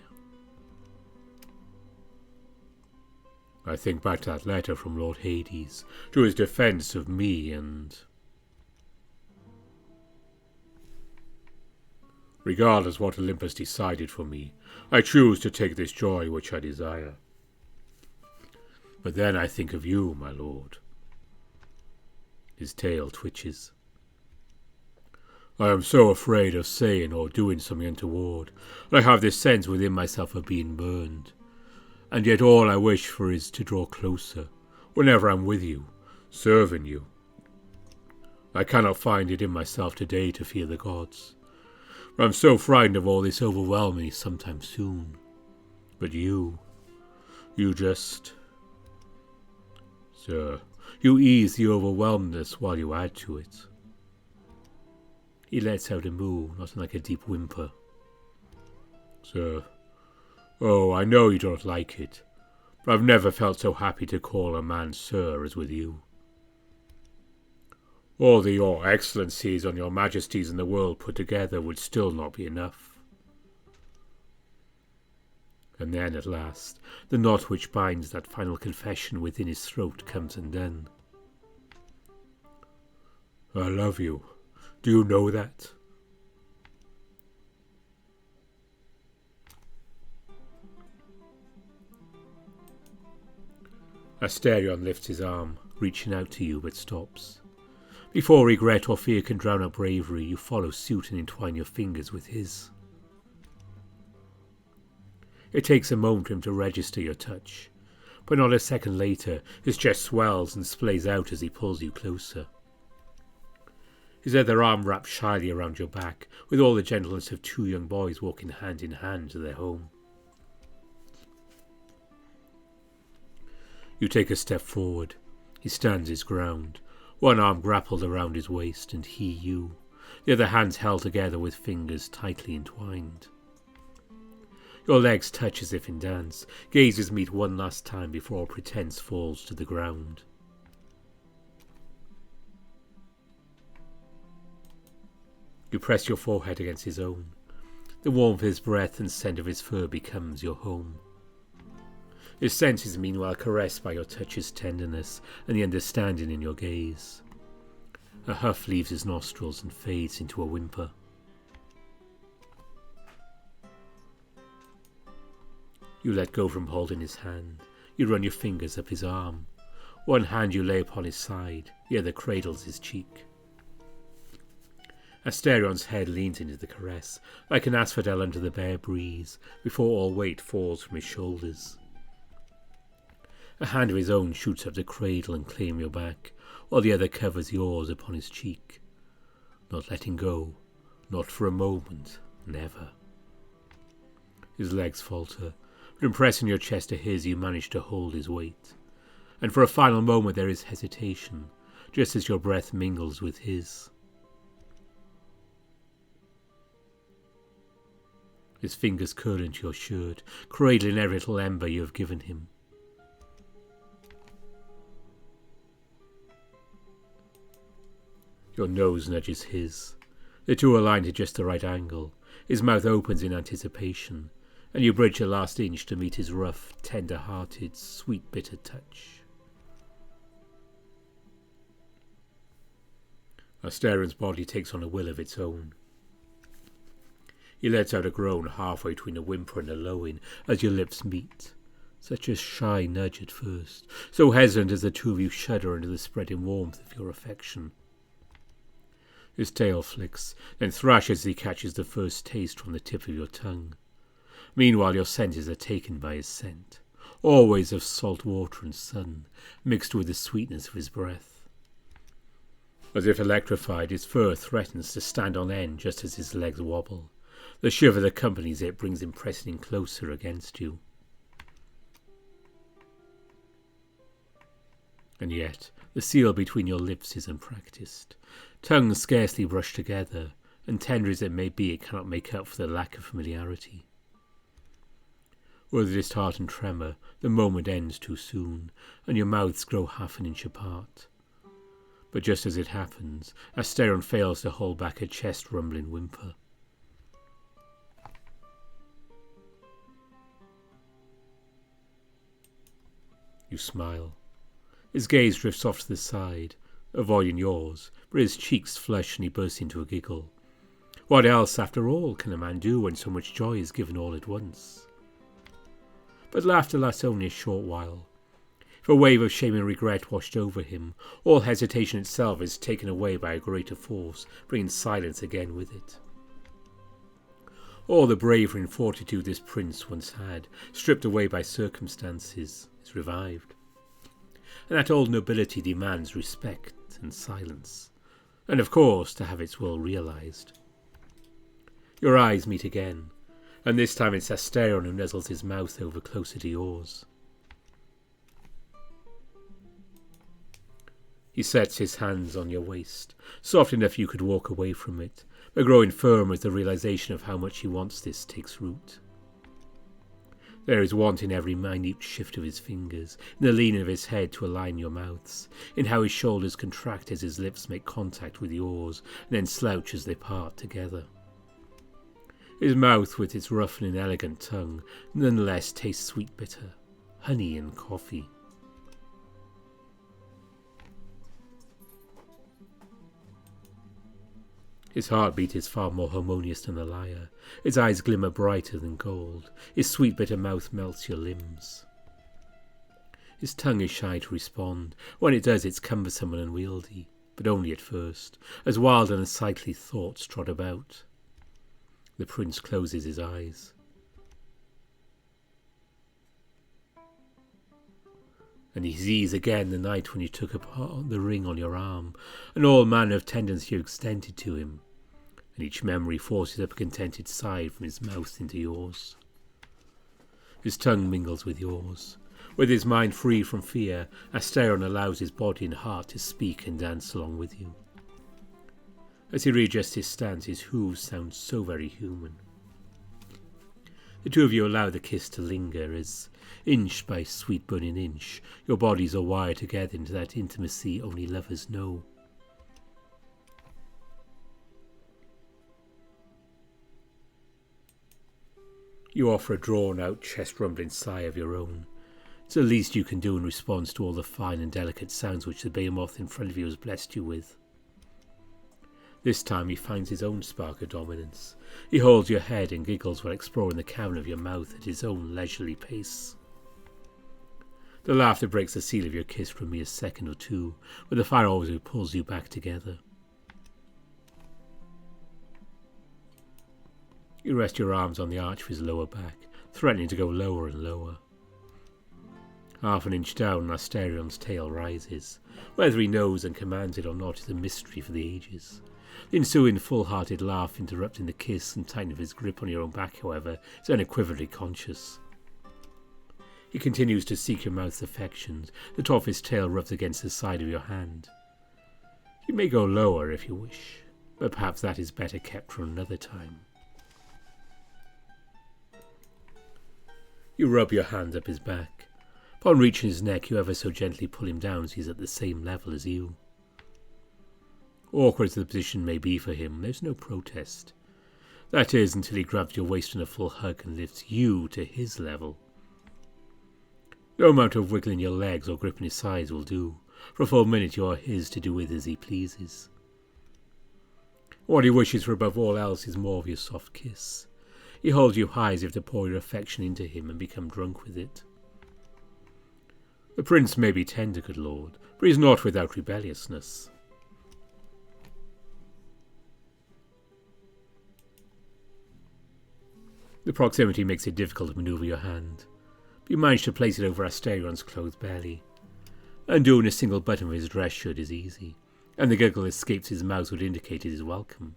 think back to that letter from Lord Hades, to his defence of me, and regardless what Olympus decided for me, I choose to take this joy which I desire. But then I think of you, my lord. His tail twitches. I am so afraid of saying or doing something untoward, and I have this sense within myself of being burned. And yet all I wish for is to draw closer, whenever I'm with you, serving you. I cannot find it in myself today to fear the gods, but I'm so frightened of all this overwhelming me sometime soon. But you just... Sir, you ease the overwhelmedness while you add to it.
He lets out a moo, not like a deep whimper.
Sir, oh, I know you don't like it, but I've never felt so happy to call a man sir as with you. All the your excellencies and your majesties in the world put together would still not be enough.
And then, at last, the knot which binds that final confession within his throat comes undone.
I love you. Do you know that?
Asterion lifts his arm, reaching out to you, but stops. Before regret or fear can drown out bravery, you follow suit and entwine your fingers with his. It takes a moment for him to register your touch, but not a second later his chest swells and splays out as he pulls you closer. His other arm wraps shyly around your back, with all the gentleness of two young boys walking hand in hand to their home. You take a step forward. He stands his ground, one arm grappled around his waist, and he you, the other hands held together with fingers tightly entwined. Your legs touch as if in dance, gazes meet one last time before all pretense falls to the ground. You press your forehead against his own. The warmth of his breath and scent of his fur becomes your home. His sense is meanwhile caressed by your touch's tenderness and the understanding in your gaze. A huff leaves his nostrils and fades into a whimper. You let go from holding his hand. You run your fingers up his arm. One hand you lay upon his side, the other cradles his cheek. Asterion's head leans into the caress, like an asphodel under the bare breeze, before all weight falls from his shoulders.
A hand of his own shoots up the cradle and claims your back, while the other covers yours upon his cheek. Not letting go, not for a moment, never. His legs falter, but in pressing your chest to his you manage to hold his weight. And for a final moment there is hesitation, just as your breath mingles with his. His fingers curl into your shirt, cradling every little ember you have given him. Your nose nudges his. The two are aligned at just the right angle. His mouth opens in anticipation, and you bridge the last inch to meet his rough, tender-hearted, sweet, bitter touch. Astarian's body takes on a will of its own. He lets out a groan halfway between a whimper and a lowing as your lips meet. Such a shy nudge at first, so hesitant as the two of you shudder under the spreading warmth of your affection. His tail flicks, then thrashes as he catches the first taste from the tip of your tongue. Meanwhile your senses are taken by his scent, always of salt water and sun, mixed with the sweetness of his breath. As if electrified, his fur threatens to stand on end just as his legs wobble. The shiver that accompanies it brings him pressing in closer against you. And yet, the seal between your lips is unpractised. Tongues scarcely brush together, and tender as it may be, it cannot make up for the lack of familiarity. With a disheartened tremor, the moment ends too soon, and your mouths grow half an inch apart. But just as it happens, Astarion fails to hold back a chest-rumbling whimper. You smile. His gaze drifts off to the side, avoiding yours, but his cheeks flush and he bursts into a giggle. What else, after all, can a man do when so much joy is given all at once? But laughter lasts only a short while. If a wave of shame and regret washed over him, all hesitation itself is taken away by a greater force, bringing silence again with it. All the bravery and fortitude this prince once had, stripped away by circumstances, is revived. And that old nobility demands respect and silence, and of course to have its will realized. Your eyes meet again, and this time it's Astarion who nuzzles his mouth over closer to yours. He sets his hands on your waist, soft enough you could walk away from it, but growing firm as the realization of how much he wants this takes root. There is want in every minute shift of his fingers, in the leaning of his head to align your mouths, in how his shoulders contract as his lips make contact with yours, and then slouch as they part together. His mouth, with its rough and inelegant tongue, nonetheless tastes sweet bitter, honey and coffee. His heartbeat is far more harmonious than a lyre. His eyes glimmer brighter than gold. His sweet bitter mouth melts your limbs. His tongue is shy to respond. When it does, it's cumbersome and unwieldy, but only at first, as wild and unsightly thoughts trot about. The prince closes his eyes. And he sees again the night when you took apart the ring on your arm, and all manner of tenderness you extended to him, and each memory forces up a contented sigh from his mouth into yours. His tongue mingles with yours. With his mind free from fear, Astarion allows his body and heart to speak and dance along with you. As he readjusts his stance, his hooves sound so very human. The two of you allow the kiss to linger as, inch by sweet burning inch, your bodies are wired together into that intimacy only lovers know. You offer a drawn-out, chest-rumbling sigh of your own. It's the least you can do in response to all the fine and delicate sounds which the behemoth in front of you has blessed you with. This time he finds his own spark of dominance. He holds your head and giggles while exploring the cavern of your mouth at his own leisurely pace. The laughter breaks the seal of your kiss for a mere second or two, but the fire always pulls you back together. You rest your arms on the arch of his lower back, threatening to go lower and lower. Half an inch down, Asterion's tail rises. Whether he knows and commands it or not is a mystery for the ages. The ensuing full-hearted laugh interrupting the kiss and tightening of his grip on your own back, however, is unequivocally conscious. He continues to seek your mouth's affections. The top of his tail rubs against the side of your hand. You may go lower if you wish, but perhaps that is better kept for another time. You rub your hand up his back. Upon reaching his neck, you ever so gently pull him down so he's at the same level as you. Awkward as the position may be for him, there's no protest. That is, until he grabs your waist in a full hug and lifts you to his level. No amount of wiggling your legs or gripping his sides will do. For a full minute you are his to do with as he pleases. What he wishes for above all else is more of your soft kiss. He holds you high as if to pour your affection into him and become drunk with it. The prince may be tender, good lord, but he is not without rebelliousness. The proximity makes it difficult to manoeuvre your hand, but you manage to place it over Asterion's clothed belly. Undoing a single button of his dress shirt is easy, and the giggle that escapes his mouth would indicate it is welcome.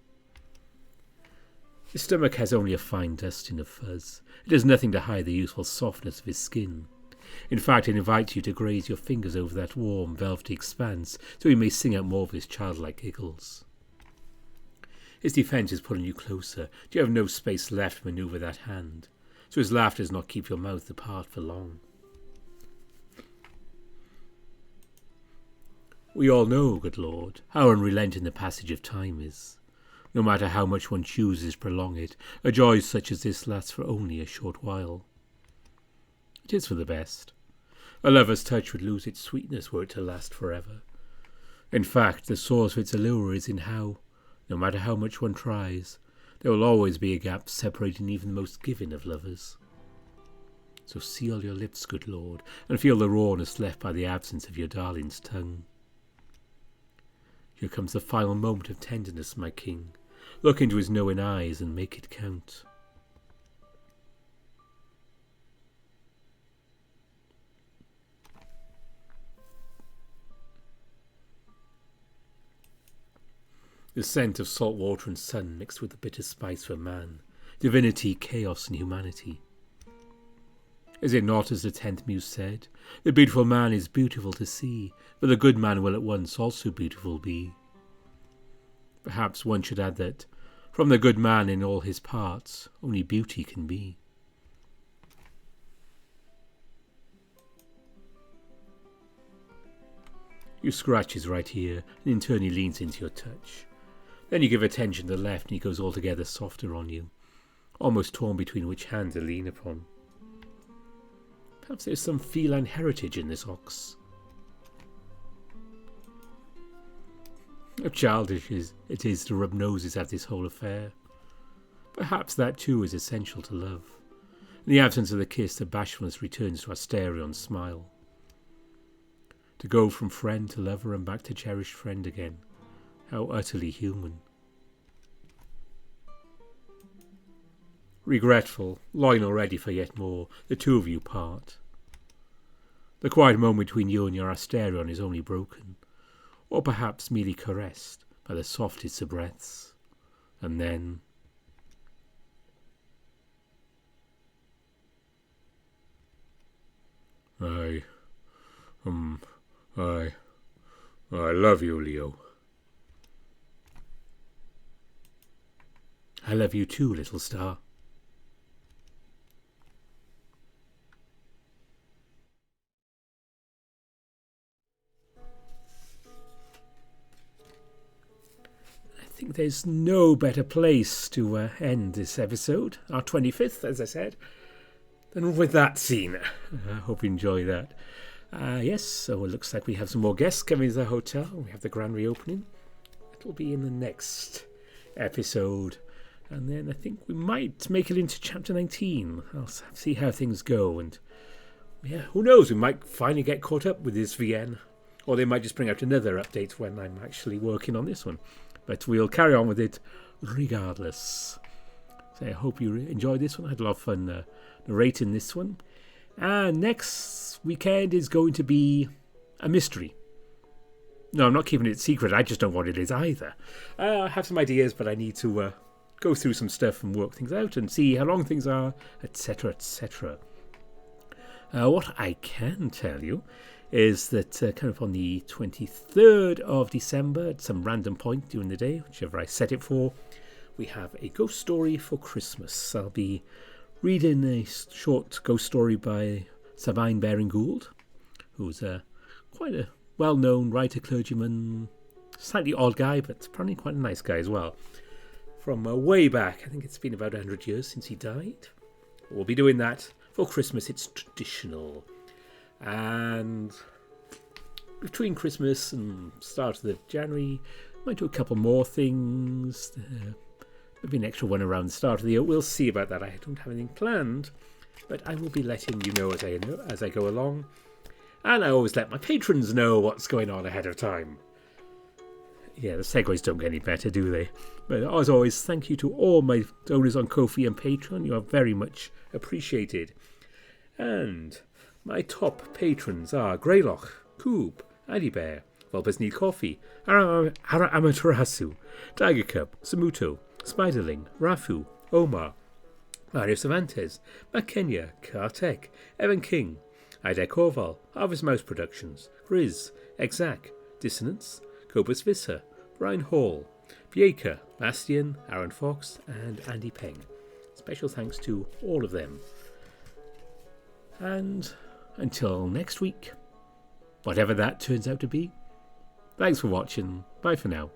His stomach has only a fine dusting of fuzz. It does nothing to hide the youthful softness of his skin. In fact, it invites you to graze your fingers over that warm, velvety expanse so he may sing out more of his childlike giggles. His defence is pulling you closer. You have no space left to manoeuvre that hand, so his laughter does not keep your mouth apart for long. We all know, good lord, how unrelenting the passage of time is. No matter how much one chooses to prolong it, a joy such as this lasts for only a short while. It is for the best. A lover's touch would lose its sweetness were it to last forever. In fact, the source of its allure is in how, no matter how much one tries, there will always be a gap separating even the most giving of lovers. So seal your lips, good lord, and feel the rawness left by the absence of your darling's tongue. Here comes the final moment of tenderness, my king. Look into his knowing eyes and make it count. The scent of salt water and sun mixed with the bitter spice of man, divinity, chaos, and humanity. Is it not as the 10th muse said, the beautiful man is beautiful to see, but the good man will at once also beautiful be? Perhaps one should add that, from the good man in all his parts, only beauty can be. You scratch his right ear, and in turn he leans into your touch. Then you give attention to the left, and he goes altogether softer on you, almost torn between which hand to lean upon. Perhaps there is some feline heritage in this ox. How childish it is to rub noses at this whole affair. Perhaps that too is essential to love. In the absence of the kiss, the bashfulness returns to Asterion's smile. To go from friend to lover and back to cherished friend again. How utterly human. Regretful, longing already for yet more, the two of you part. The quiet moment between you and your Asterion is only broken, or perhaps merely caressed by the softest of breaths. And then... I love you, Leo. I love you too, little star. I think there's no better place to end this episode, our 25th, as I said, than with that scene. I hope you enjoy that. Yes, so it looks like we have some more guests coming to the hotel. We have the grand reopening. It'll be in the next episode. And then I think we might make it into chapter 19. I'll see how things go. And yeah, who knows? We might finally get caught up with this VN. Or they might just bring out another update when I'm actually working on this one. But we'll carry on with it regardless. So I hope you enjoyed this one. I had a lot of fun narrating this one.
And next weekend is going to be a mystery. No, I'm not keeping it secret. I just don't know what it is either. I have some ideas, but I need to go through some stuff and work things out and see how long things are, etc., etc. What I can tell you is that kind of on the 23rd of December, at some random point during the day, whichever I set it for, we have a ghost story for Christmas. I'll be reading a short ghost story by Sabine Baring-Gould, who's quite a well-known writer, clergyman, slightly odd guy, but apparently quite a nice guy as well. From way back, I think it's been about 100 years since he died. We'll be doing that for Christmas. It's traditional. And between Christmas and start of January, might do a couple more things. Maybe an extra one around the start of the year. We'll see about that. I don't have anything planned, but I will be letting you know as I go along. And I always let my patrons know what's going on ahead of time. Yeah, the segues don't get any better, do they? But as always, thank you to all my donors on Ko-fi and Patreon. You are very much appreciated. And my top patrons are Greylock, Coob, Addy Bear, Vulpes Need Coffee, Amaterasu, Tiger Cub, Samuto, Spiderling, Rafu, Omar, Mario Cervantes, Matt Kenya, Kartek, Evan King, Ida Korval, Harvest Mouse Productions, Grizz, Exact, Dissonance, Cobus Visser, Brian Hall, Bieka, Bastian, Aaron Fox, and Andy Peng. Special thanks to all of them. And until next week, whatever that turns out to be, thanks for watching. Bye for now.